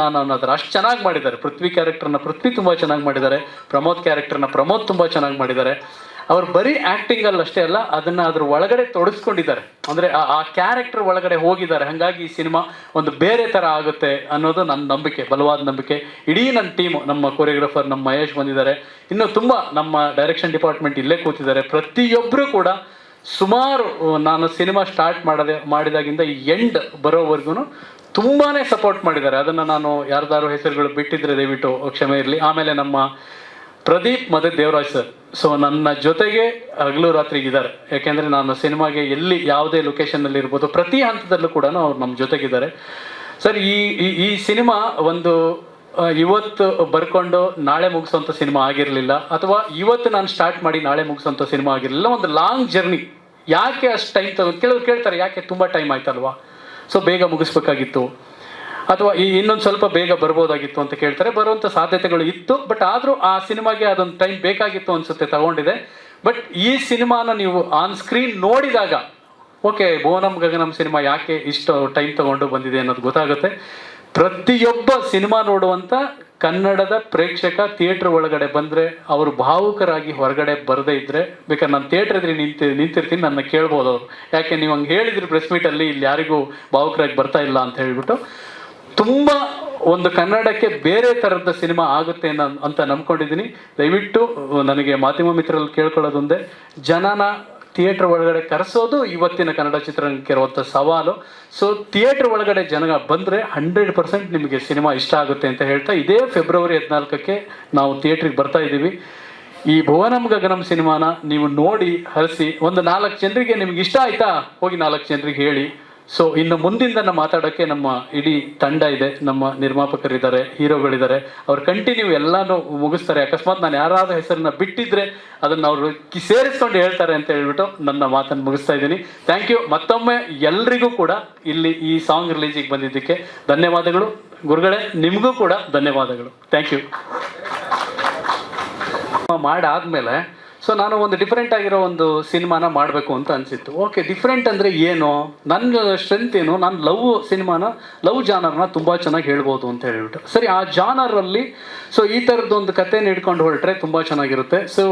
ನಾನು ಅನ್ನೋ ಥರ ಅಷ್ಟು ಚೆನ್ನಾಗಿ ಮಾಡಿದ್ದಾರೆ. ಪೃಥ್ವಿ ಕ್ಯಾರೆಕ್ಟರ್ನ ಪೃಥ್ವಿ ತುಂಬ ಚೆನ್ನಾಗಿ ಮಾಡಿದ್ದಾರೆ, ಪ್ರಮೋದ್ ಕ್ಯಾರೆಕ್ಟರ್ನ ಪ್ರಮೋದ್ ತುಂಬ ಚೆನ್ನಾಗಿ ಮಾಡಿದ್ದಾರೆ. ಅವ್ರು ಬರೀ ಆಕ್ಟಿಂಗ್ ಅಲ್ಲಿ ಅಷ್ಟೇ ಅಲ್ಲ, ಅದನ್ನ ಅದ್ರ ಒಳಗಡೆ ತೊಡಗಿಸ್ಕೊಂಡಿದ್ದಾರೆ, ಅಂದ್ರೆ ಆ ಕ್ಯಾರೆಕ್ಟರ್ ಒಳಗಡೆ ಹೋಗಿದ್ದಾರೆ. ಹಾಗಾಗಿ ಈ ಸಿನಿಮಾ ಒಂದು ಬೇರೆ ತರ ಆಗುತ್ತೆ ಅನ್ನೋದು ನನ್ನ ನಂಬಿಕೆ, ಬಲವಾದ ನಂಬಿಕೆ. ಇಡೀ ನನ್ನ ಟೀಮು, ನಮ್ಮ ಕೊರಿಯೋಗ್ರಾಫರ್ ನಮ್ಮ ಮಹೇಶ್ ಬಂದಿದ್ದಾರೆ, ಇನ್ನು ತುಂಬಾ ನಮ್ಮ ಡೈರೆಕ್ಷನ್ ಡಿಪಾರ್ಟ್ಮೆಂಟ್ ಇಲ್ಲೇ ಕೂತಿದ್ದಾರೆ. ಪ್ರತಿಯೊಬ್ಬರು ಕೂಡ ಸುಮಾರು ನಾನು ಸಿನಿಮಾ ಸ್ಟಾರ್ಟ್ ಮಾಡಿದಾಗಿಂದ ಎಂಡ್ ಬರೋವರೆಗೂ ತುಂಬಾನೇ ಸಪೋರ್ಟ್ ಮಾಡಿದ್ದಾರೆ. ಅದನ್ನ ನಾನು ಯಾರ್ದಾರು ಹೆಸರುಗಳು ಬಿಟ್ಟಿದ್ರೆ ದಯವಿಟ್ಟು ಕ್ಷಮೆ ಇರಲಿ. ಆಮೇಲೆ ನಮ್ಮ ಪ್ರದೀಪ್ ಮತ್ತೆ ದೇವರಾಜ್ ಸರ್, ಸೊ ನನ್ನ ಜೊತೆಗೆ ಹಗಲು ರಾತ್ರಿಗಿದ್ದಾರೆ. ಯಾಕೆಂದ್ರೆ ನಾನು ಸಿನಿಮಾಗೆ ಎಲ್ಲಿ ಯಾವುದೇ ಲೊಕೇಶನ್ನಲ್ಲಿ ಇರ್ಬೋದು, ಪ್ರತಿ ಹಂತದಲ್ಲೂ ಕೂಡ ಅವ್ರು ನಮ್ಮ ಜೊತೆಗಿದ್ದಾರೆ. ಸರ್, ಈ ಸಿನಿಮಾ ಒಂದು ಇವತ್ತು ಬರ್ಕೊಂಡು ನಾಳೆ ಮುಗಿಸೋಂಥ ಸಿನಿಮಾ ಆಗಿರಲಿಲ್ಲ, ಅಥವಾ ಇವತ್ತು ನಾನು ಸ್ಟಾರ್ಟ್ ಮಾಡಿ ನಾಳೆ ಮುಗಿಸೋಂಥ ಸಿನಿಮಾ ಆಗಿರಲಿಲ್ಲ. ಒಂದು ಲಾಂಗ್ ಜರ್ನಿ. ಯಾಕೆ ಅಷ್ಟು ಟೈಮ್ ತಗೊಂಡು ಕೆಲವರು ಕೇಳ್ತಾರೆ, ಯಾಕೆ ತುಂಬ ಟೈಮ್ ಆಯ್ತಲ್ವಾ, ಸೊ ಬೇಗ ಮುಗಿಸ್ಬೇಕಾಗಿತ್ತು, ಅಥವಾ ಇನ್ನೊಂದು ಸ್ವಲ್ಪ ಬೇಗ ಬರ್ಬೋದಾಗಿತ್ತು ಅಂತ ಕೇಳ್ತಾರೆ. ಬರುವಂಥ ಸಾಧ್ಯತೆಗಳು ಇತ್ತು, ಬಟ್ ಆದರೂ ಆ ಸಿನಿಮಾಗೆ ಅದೊಂದು ಟೈಮ್ ಬೇಕಾಗಿತ್ತು ಅನ್ಸುತ್ತೆ, ತಗೊಂಡಿದೆ. ಬಟ್ ಈ ಸಿನಿಮಾನ ನೀವು ಆನ್ ಸ್ಕ್ರೀನ್ ನೋಡಿದಾಗ ಓಕೆ, ಭುವನಂ ಗಗನಂ ಸಿನಿಮಾ ಯಾಕೆ ಇಷ್ಟು ಟೈಮ್ ತಗೊಂಡು ಬಂದಿದೆ ಅನ್ನೋದು ಗೊತ್ತಾಗುತ್ತೆ. ಪ್ರತಿಯೊಬ್ಬ ಸಿನಿಮಾ ನೋಡುವಂಥ ಕನ್ನಡದ ಪ್ರೇಕ್ಷಕ ಥಿಯೇಟ್ರ್ ಒಳಗಡೆ ಬಂದರೆ ಅವರು ಭಾವುಕರಾಗಿ ಹೊರಗಡೆ ಬರದೇ ಇದ್ದರೆ, ಬೇಕಾದ್ರೆ ನಾನು ಥಿಯೇಟ್ರ್ ಎದುರು ನಿಂತಿರ್ತೀನಿ, ನನ್ನ ಕೇಳ್ಬೋದು ಅವರು, ಯಾಕೆ ನೀವು ಹಂಗೆ ಹೇಳಿದ್ರಿ ಪ್ರೆಸ್ ಮೀಟಲ್ಲಿ, ಇಲ್ಲಿ ಯಾರಿಗೂ ಭಾವುಕರಾಗಿ ಬರ್ತಾ ಇಲ್ಲ ಅಂತ ಹೇಳ್ಬಿಟ್ಟು. ತುಂಬ ಒಂದು ಕನ್ನಡಕ್ಕೆ ಬೇರೆ ಥರದ ಸಿನಿಮಾ ಆಗುತ್ತೆ ಅಂತ ನಂಬ್ಕೊಂಡಿದ್ದೀನಿ. ದಯವಿಟ್ಟು ನನಗೆ ಮಾಧ್ಯಮ ಮಿತ್ರರಲ್ಲಿ ಕೇಳ್ಕೊಳ್ಳೋದೊಂದೇ, ಜನನ ಥಿಯೇಟ್ರ್ ಒಳಗಡೆ ಕರೆಸೋದು ಇವತ್ತಿನ ಕನ್ನಡ ಚಿತ್ರರಂಗಕ್ಕೆ ಇರುವಂಥ ಸವಾಲು. ಸೊ ಥಿಯೇಟ್ರ್ ಒಳಗಡೆ ಜನ ಬಂದರೆ 100% ನಿಮಗೆ ಸಿನಿಮಾ ಇಷ್ಟ ಆಗುತ್ತೆ ಅಂತ ಹೇಳ್ತಾ, ಇದೇ ಫೆಬ್ರವರಿ 14ಕ್ಕೆ ನಾವು ಥಿಯೇಟ್ರಿಗೆ ಬರ್ತಾ ಇದ್ದೀವಿ. ಈ ಭುವನಂ ಗಗನಂ ಸಿನಿಮಾನ ನೀವು ನೋಡಿ ಹರಿಸಿ, ಒಂದು 4 ಜನರಿಗೆ ನಿಮ್ಗೆ ಇಷ್ಟ ಆಯ್ತಾ ಹೋಗಿ 4 ಜನರಿಗೆ ಹೇಳಿ. ಸೊ ಇನ್ನು ಮುಂದಿಂದ ಮಾತಾಡೋಕ್ಕೆ ನಮ್ಮ ಇಡೀ ತಂಡ ಇದೆ, ನಮ್ಮ ನಿರ್ಮಾಪಕರಿದ್ದಾರೆ, ಹೀರೋಗಳಿದ್ದಾರೆ, ಅವ್ರು ಕಂಟಿನ್ಯೂ ಎಲ್ಲಾನು ಮುಗಿಸ್ತಾರೆ. ಅಕಸ್ಮಾತ್ ನಾನು ಯಾರಾದ ಹೆಸರನ್ನ ಬಿಟ್ಟಿದ್ರೆ ಅದನ್ನು ಅವರು ಸೇರಿಸ್ಕೊಂಡು ಹೇಳ್ತಾರೆ ಅಂತ ಹೇಳ್ಬಿಟ್ಟು ನನ್ನ ಮಾತನ್ನು ಮುಗಿಸ್ತಾ ಇದ್ದೀನಿ. Thank you. ಮತ್ತೊಮ್ಮೆ ಎಲ್ರಿಗೂ ಕೂಡ ಇಲ್ಲಿ ಈ ಸಾಂಗ್ ರಿಲೀಸಿಗೆ ಬಂದಿದ್ದಕ್ಕೆ ಧನ್ಯವಾದಗಳು. ಗುರುಗಳೇ, ನಿಮಗೂ ಕೂಡ ಧನ್ಯವಾದಗಳು. Thank you. ಮಾಡಾದ್ಮೇಲೆ ಸೊ ನಾನು ಒಂದು ಡಿಫ್ರೆಂಟ್ ಆಗಿರೋ ಒಂದು ಸಿನಿಮಾನ ಮಾಡಬೇಕು ಅಂತ ಅನಿಸಿತ್ತು. ಓಕೆ, ಡಿಫ್ರೆಂಟ್ ಅಂದರೆ ಏನು, ನನ್ನ ಸ್ಟ್ರೆಂತ್ ಏನು, ನಾನು ಲವ್ ಜಾನರ್ನ ತುಂಬ ಚೆನ್ನಾಗಿ ಹೇಳ್ಬೋದು ಅಂತ ಹೇಳ್ಬಿಟ್ಟು, ಸರಿ ಆ ಜಾನರಲ್ಲಿ ಸೊ ಈ ಥರದ್ದೊಂದು ಕಥೆನ ಹಿಡ್ಕೊಂಡು ಹೊರಟ್ರೆ ತುಂಬ ಚೆನ್ನಾಗಿರುತ್ತೆ. ಸೊ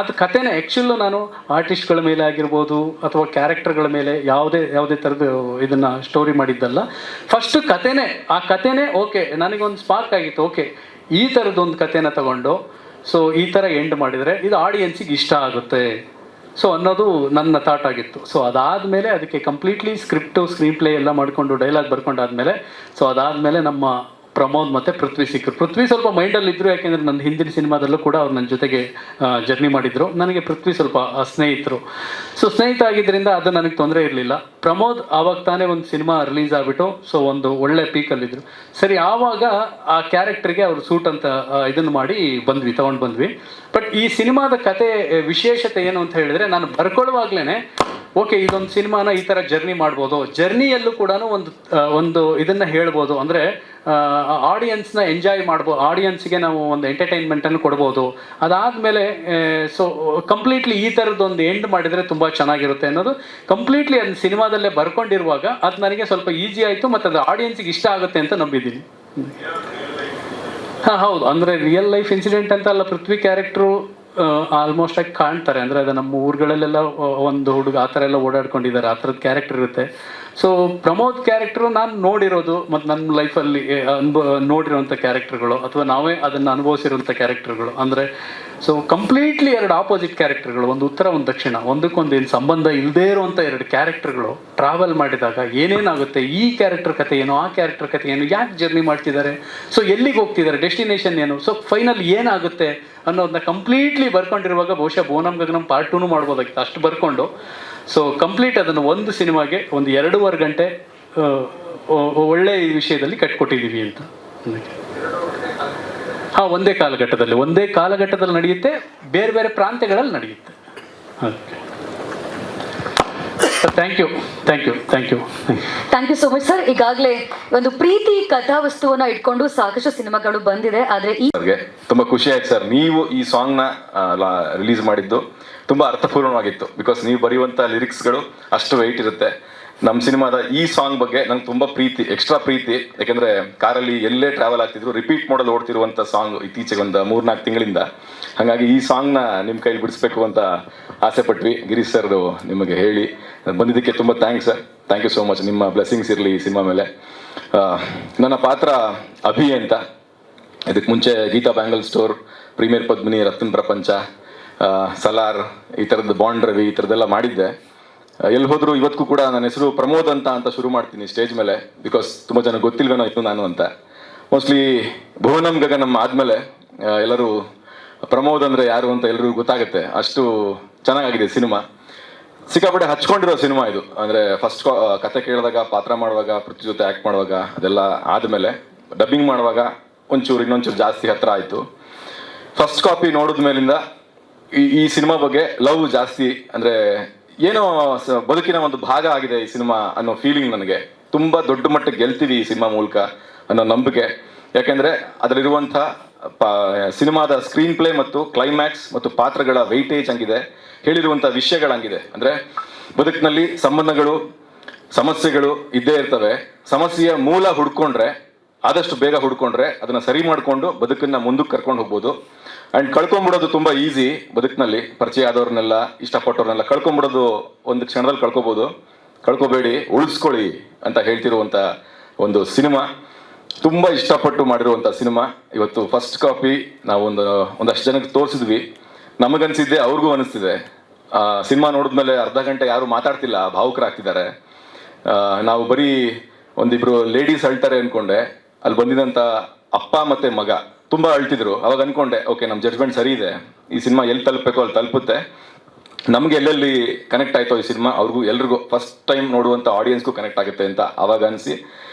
ಅದು ಕಥೆನೇ ಆ್ಯಕ್ಚುಲು ನಾನು ಆರ್ಟಿಸ್ಟ್ಗಳ ಮೇಲೆ ಆಗಿರ್ಬೋದು ಅಥವಾ ಕ್ಯಾರೆಕ್ಟರ್ಗಳ ಮೇಲೆ ಯಾವುದೇ ಥರದ್ದು ಇದನ್ನು ಸ್ಟೋರಿ ಮಾಡಿದ್ದಲ್ಲ. ಫಸ್ಟು ಆ ಕಥೆನೇ ಓಕೆ ನನಗೊಂದು ಸ್ಪಾರ್ಕ್ ಆಗಿತ್ತು. ಓಕೆ, ಈ ಥರದ್ದೊಂದು ಕಥೆನ ತಗೊಂಡು ಸೊ ಈ ಥರ ಎಂಡ್ ಮಾಡಿದರೆ ಇದು ಆಡಿಯನ್ಸಿಗೆ ಇಷ್ಟ ಆಗುತ್ತೆ ಸೊ ಅನ್ನೋದು ನನ್ನ ಥಾಟ್ ಆಗಿತ್ತು. ಸೊ ಅದಾದಮೇಲೆ ಅದಕ್ಕೆ ಕಂಪ್ಲೀಟ್ಲಿ ಸ್ಕ್ರೀನ್ ಪ್ಲೇ ಎಲ್ಲ ಮಾಡಿಕೊಂಡು ಡೈಲಾಗ್ ಬರ್ಕೊಂಡಾದ್ಮೇಲೆ ಸೊ ಅದಾದಮೇಲೆ ನಮ್ಮ ಪ್ರಮೋದ್ ಮತ್ತು ಪೃಥ್ವಿ ಸಿಕ್ಕರು. ಪೃಥ್ವಿ ಸ್ವಲ್ಪ ಮೈಂಡಲ್ಲಿ ಇದ್ದರು, ಯಾಕೆಂದರೆ ನನ್ನ ಹಿಂದಿನ ಸಿನಿಮಾದಲ್ಲೂ ಕೂಡ ಅವ್ರು ನನ್ನ ಜೊತೆಗೆ ಜರ್ನಿ ಮಾಡಿದರು. ನನಗೆ ಪೃಥ್ವಿ ಸ್ವಲ್ಪ ಸ್ನೇಹಿತರು. ಸೊ ಸ್ನೇಹಿತ ಆಗಿದ್ದರಿಂದ ಅದು ನನಗೆ ತೊಂದರೆ ಇರಲಿಲ್ಲ. ಪ್ರಮೋದ್ ಆವಾಗ ತಾನೇ ಒಂದು ಸಿನಿಮಾ ರಿಲೀಸ್ ಆಗಿಬಿಟ್ಟು ಸೊ ಒಂದು ಒಳ್ಳೆ ಪೀಕಲ್ಲಿದ್ದರು. ಸರಿ, ಆವಾಗ ಆ ಕ್ಯಾರೆಕ್ಟರ್ಗೆ ಅವರು ಸೂಟ್ ಅಂತ ಇದನ್ನು ಮಾಡಿ ತಗೊಂಡು ಬಂದ್ವಿ. ಬಟ್ ಈ ಸಿನಿಮಾದ ಕತೆ ವಿಶೇಷತೆ ಏನು ಅಂತ ಹೇಳಿದರೆ, ನಾನು ಬರ್ಕೊಳ್ಳುವಾಗಲೇ ಓಕೆ ಇದೊಂದು ಸಿನಿಮಾನ ಈ ಥರ ಜರ್ನಿ ಮಾಡ್ಬೋದು, ಜರ್ನಿಯಲ್ಲೂ ಕೂಡ ಒಂದು ಇದನ್ನು ಹೇಳ್ಬೋದು, ಅಂದರೆ ಆಡಿಯನ್ಸ್ನ ಎಂಜಾಯ್ ಮಾಡ್ಬೋದು, ಆಡಿಯನ್ಸ್ಗೆ ನಾವು ಒಂದು ಎಂಟರ್ಟೈನ್ಮೆಂಟನ್ನು ಕೊಡ್ಬೋದು. ಅದಾದಮೇಲೆ ಸೊ ಕಂಪ್ಲೀಟ್ಲಿ ಈ ಥರದ್ದೊಂದು ಎಂಡ್ ಮಾಡಿದರೆ ತುಂಬ ಚೆನ್ನಾಗಿರುತ್ತೆ ಅನ್ನೋದು ಕಂಪ್ಲೀಟ್ಲಿ ಅದು ಸಿನಿಮಾದಲ್ಲೇ ಬರ್ಕೊಂಡಿರುವಾಗ ಅದು ನನಗೆ ಸ್ವಲ್ಪ ಈಸಿ ಆಯಿತು, ಮತ್ತು ಅದು ಆಡಿಯನ್ಸಿಗೆ ಇಷ್ಟ ಆಗುತ್ತೆ ಅಂತ ನಂಬಿದ್ದೀನಿ. ಹಾಂ, ಹೌದು, ಅಂದರೆ ರಿಯಲ್ ಲೈಫ್ ಇನ್ಸಿಡೆಂಟ್ ಅಂತ ಅಲ್ಲ, ಪೃಥ್ವಿ ಕ್ಯಾರೆಕ್ಟ್ರು ಆಲ್ಮೋಸ್ಟ್ ಆಗಿ ಕಾಣ್ತಾರೆ. ಅಂದರೆ ಅದು ನಮ್ಮ ಊರುಗಳಲ್ಲೆಲ್ಲ ಒಂದು ಹುಡುಗ ಆ ಥರ ಎಲ್ಲ ಓಡಾಡ್ಕೊಂಡಿದ್ದಾರೆ, ಆ ಥರದ್ದು ಕ್ಯಾರೆಕ್ಟರ್ ಇರುತ್ತೆ. ಸೊ ಪ್ರಮೋದ್ ಕ್ಯಾರೆಕ್ಟ್ರು ನಾನು ನೋಡಿರೋದು ಮತ್ತು ನನ್ನ ಲೈಫಲ್ಲಿ ನೋಡಿರೋಂಥ ಕ್ಯಾರೆಕ್ಟರ್ಗಳು ಅಥವಾ ನಾವೇ ಅದನ್ನು ಅನುಭವಿಸಿರೋಂಥ ಕ್ಯಾರೆಕ್ಟರ್ಗಳು. ಅಂದರೆ ಸೊ ಕಂಪ್ಲೀಟ್ಲಿ 2 ಆಪೋಸಿಟ್ ಕ್ಯಾರೆಕ್ಟರ್ಗಳು, ಒಂದು ಉತ್ತರ ಒಂದು ದಕ್ಷಿಣ, ಒಂದಕ್ಕೊಂದು ಏನು ಸಂಬಂಧ ಇಲ್ಲದೇ ಇರುವಂಥ 2 ಕ್ಯಾರೆಕ್ಟರ್ಗಳು ಟ್ರಾವೆಲ್ ಮಾಡಿದಾಗ ಏನೇನಾಗುತ್ತೆ, ಈ ಕ್ಯಾರೆಕ್ಟರ್ ಕಥೆ ಏನು, ಆ ಕ್ಯಾರೆಕ್ಟರ್ ಕಥೆ ಏನು, ಯಾಕೆ ಜರ್ನಿ ಮಾಡ್ತಿದ್ದಾರೆ, ಸೊ ಎಲ್ಲಿಗೆ ಹೋಗ್ತಿದ್ದಾರೆ, ಡೆಸ್ಟಿನೇಷನ್ ಏನು, ಸೊ ಫೈನಲ್ ಏನಾಗುತ್ತೆ ಅನ್ನೋದನ್ನ ಕಂಪ್ಲೀಟ್ಲಿ ಬರ್ಕೊಂಡಿರುವಾಗ ಬಹುಶಃ ಭುವನಂ ಗಗನಂ ಪಾರ್ಟ್ 2 ಮಾಡ್ಬೋದಾಗಿತ್ತು. ಅಷ್ಟು ಬರ್ಕೊಂಡು ಸೊ ಕಂಪ್ಲೀಟ್ ಅದನ್ನು ಒಂದು ಸಿನಿಮಾಗೆ ಒಂದು 2.5 ಗಂಟೆ ಒಳ್ಳೆ ಈ ವಿಷಯದಲ್ಲಿ ಕಟ್ಕೊಟ್ಟಿದ್ದೀವಿ ಅಂತ. ಹಾಂ, ಒಂದೇ ಕಾಲಘಟ್ಟದಲ್ಲಿ ನಡೆಯುತ್ತೆ, ಬೇರೆ ಬೇರೆ ಪ್ರಾಂತ್ಯಗಳಲ್ಲಿ ನಡೆಯುತ್ತೆ. Thank you so much sir. ಈಗಾಗಲೇ ಒಂದು ಪ್ರೀತಿ ಕಥಾವಸ್ತುವನ್ನ ಇಟ್ಕೊಂಡು ಸಾಕಷ್ಟು ಸಿನಿಮಾಗಳು ಬಂದಿದೆ, ಆದ್ರೆ ತುಂಬಾ ಖುಷಿ ಆಯ್ತು ಸರ್, ನೀವು ಈ ಸಾಂಗ್ ನ ರಿಲೀಸ್ ಮಾಡಿದ್ದು ತುಂಬಾ ಅರ್ಥಪೂರ್ಣವಾಗಿತ್ತು. ಬಿಕಾಸ್ ನೀವು ಬರೆಯುವಂತ ಲಿರಿಕ್ಸ್ಗಳು ಅಷ್ಟು ವೆಯ್ಟ್ ಇರುತ್ತೆ. ನಮ್ಮ ಸಿನಿಮಾದ ಈ ಸಾಂಗ್ ಬಗ್ಗೆ ನಂಗೆ ತುಂಬ ಪ್ರೀತಿ, ಎಕ್ಸ್ಟ್ರಾ ಪ್ರೀತಿ. ಯಾಕೆಂದರೆ ಕಾರಲ್ಲಿ ಎಲ್ಲೇ ಟ್ರಾವೆಲ್ ಆಗ್ತಿದ್ರು ರಿಪೀಟ್ ಮಾಡಲು ಓಡ್ತಿರುವಂಥ ಸಾಂಗ್ ಇತ್ತೀಚೆಗೆ ಒಂದು 3-4 ತಿಂಗಳಿಂದ. ಹಾಗಾಗಿ ಈ ಸಾಂಗ್ನ ನಿಮ್ಮ ಕೈಲಿ ಬಿಡಿಸ್ಬೇಕು ಅಂತ ಆಸೆ ಪಟ್ವಿ. ಗಿರೀಶ್ ಸರ್ ನಿಮಗೆ ಹೇಳಿ ಬಂದಿದ್ದಕ್ಕೆ ತುಂಬ thanks sir. Thank you so much. ನಿಮ್ಮ ಬ್ಲೆಸ್ಸಿಂಗ್ಸ್ ಇರಲಿ ಈ ಸಿನಿಮಾ ಮೇಲೆ. ನನ್ನ ಪಾತ್ರ ಅಭಿ ಅಂತ. ಇದಕ್ಕೆ ಮುಂಚೆ Geetha bangle store, premier Padmini, Ratna Prapancha, Salaar, ಈ ಥರದ್ದು ಬಾಂಡ್ ರವಿ, ಈ ಥರದ್ದೆಲ್ಲ ಮಾಡಿದ್ದೆ. ಎಲ್ಲಿ ಹೋದ್ರು ಇವತ್ತಿಗೂ ಕೂಡ ನನ್ನ ಹೆಸರು ಪ್ರಮೋದ್ ಅಂತ ಶುರು ಮಾಡ್ತೀನಿ ಸ್ಟೇಜ್ ಮೇಲೆ. ಬಿಕಾಸ್ ತುಂಬ ಜನ ಗೊತ್ತಿಲ್ವೇನೋ ಇತ್ತು ನಾನು ಅಂತ. ಮೋಸ್ಟ್ಲಿ ಭುವನಂ ಗಗನಂ ಆದಮೇಲೆ ಎಲ್ಲರೂ ಪ್ರಮೋದ್ ಅಂದರೆ ಯಾರು ಅಂತ ಎಲ್ರಿಗೂ ಗೊತ್ತಾಗುತ್ತೆ. ಅಷ್ಟು ಚೆನ್ನಾಗಿದೆ ಸಿನಿಮಾ. ಸಿಕ್ಕಾಪಟ್ಟೆ ಹಚ್ಕೊಂಡಿರೋ ಸಿನಿಮಾ ಇದು. ಅಂದರೆ ಫಸ್ಟ್ ಕತೆ ಕೇಳಿದಾಗ, ಪಾತ್ರ ಮಾಡುವಾಗ, ಪೃಥ್ವಿ ಜೊತೆ ಆ್ಯಕ್ಟ್ ಮಾಡುವಾಗ, ಅದೆಲ್ಲ ಆದಮೇಲೆ ಡಬ್ಬಿಂಗ್ ಮಾಡುವಾಗ ಇನ್ನೊಂಚೂರು ಜಾಸ್ತಿ ಹತ್ರ ಆಯಿತು. ಫಸ್ಟ್ ಕಾಪಿ ನೋಡಿದ ಮೇಲಿಂದ ಈ ಸಿನಿಮಾ ಬಗ್ಗೆ ಲವ್ ಜಾಸ್ತಿ. ಅಂದರೆ ಏನೋ ಬದುಕಿನ ಒಂದು ಭಾಗ ಆಗಿದೆ ಈ ಸಿನಿಮಾ ಅನ್ನೋ ಫೀಲಿಂಗ್ ನನಗೆ. ತುಂಬ ದೊಡ್ಡ ಮಟ್ಟಕ್ಕೆ ಗೆಲ್ತೀವಿ ಈ ಸಿನಿಮಾ ಮೂಲಕ ಅನ್ನೋ ನಂಬಿಕೆ. ಯಾಕೆಂದರೆ ಅದರಲ್ಲಿರುವಂಥ ಸಿನಿಮಾದ ಸ್ಕ್ರೀನ್ ಪ್ಲೇ ಮತ್ತು ಕ್ಲೈಮ್ಯಾಕ್ಸ್ ಮತ್ತು ಪಾತ್ರಗಳ ವೆಯ್ಟೇಜ್ ಹಂಗಿದೆ, ಹೇಳಿರುವಂಥ ವಿಷಯಗಳಂಗಿದೆ. ಅಂದರೆ ಬದುಕಿನಲ್ಲಿ ಸಂಬಂಧಗಳು, ಸಮಸ್ಯೆಗಳು ಇದ್ದೇ ಇರ್ತವೆ. ಸಮಸ್ಯೆಯ ಮೂಲ ಹುಡ್ಕೊಂಡ್ರೆ, ಆದಷ್ಟು ಬೇಗ ಹುಡ್ಕೊಂಡ್ರೆ ಅದನ್ನು ಸರಿ ಮಾಡಿಕೊಂಡು ಬದುಕನ್ನು ಮುಂದಕ್ಕೆ ಕರ್ಕೊಂಡು ಹೋಗ್ಬೋದು. ಆ್ಯಂಡ್ ಕಳ್ಕೊಂಬಿಡೋದು ತುಂಬ ಈಸಿ ಬದುಕಿನಲ್ಲಿ. ಪರಿಚಯ ಆದವ್ರನ್ನೆಲ್ಲ, ಇಷ್ಟಪಟ್ಟವ್ರನ್ನೆಲ್ಲ ಕಳ್ಕೊಂಬಿಡೋದು ಒಂದು ಕ್ಷಣದಲ್ಲಿ ಕಳ್ಕೊಬೋದು. ಕಳ್ಕೊಬೇಡಿ, ಉಳಿಸ್ಕೊಳ್ಳಿ ಅಂತ ಹೇಳ್ತಿರುವಂಥ ಒಂದು ಸಿನಿಮಾ. ತುಂಬ ಇಷ್ಟಪಟ್ಟು ಮಾಡಿರುವಂಥ ಸಿನಿಮಾ. ಇವತ್ತು ಫಸ್ಟ್ ಕಾಪಿ ನಾವು ಒಂದಷ್ಟು ಜನಕ್ಕೆ ತೋರಿಸಿದ್ವಿ. ನಮಗನ್ಸಿದ್ದೆ, ಅವ್ರಿಗೂ ಅನಿಸ್ತಿದೆ. ಸಿನಿಮಾ ನೋಡಿದ್ಮೇಲೆ ಅರ್ಧ ಗಂಟೆ ಯಾರು ಮಾತಾಡ್ತಿಲ್ಲ, ಭಾವುಕರಾಗ್ತಿದ್ದಾರೆ. ನಾವು ಬರೀ ಒಂದಿಬ್ರು ಲೇಡೀಸ್ ಅಳ್ತಾರೆ ಅಂದ್ಕೊಂಡೆ. ಅಲ್ಲಿ ಬಂದಿದ್ದಂಥ ಅಪ್ಪ ಮತ್ತು ಮಗ ತುಂಬ ಅಳ್ತಿದ್ರು. ಅವಾಗ ಅಂದ್ಕೊಂಡೆ, ಓಕೆ, ನಮ್ಮ ಜಡ್ಜ್ಮೆಂಟ್ ಸರಿ ಇದೆ, ಈ ಸಿನಿಮಾ ಎಲ್ಲಿ ತಲುಪಬೇಕೋ ಅಲ್ಲಿ ತಲುಪುತ್ತೆ. ನಮಗೆ ಎಲ್ಲೆಲ್ಲಿ ಕನೆಕ್ಟ್ ಆಯಿತೋ ಈ ಸಿನಿಮಾ, ಅವ್ರಿಗೂ ಎಲ್ರಿಗೂ ಫಸ್ಟ್ ಟೈಮ್ ನೋಡುವಂಥ ಆಡಿಯನ್ಸ್ಗೂ ಕನೆಕ್ಟ್ ಆಗುತ್ತೆ ಅಂತ ಆವಾಗ ಅನಿಸಿ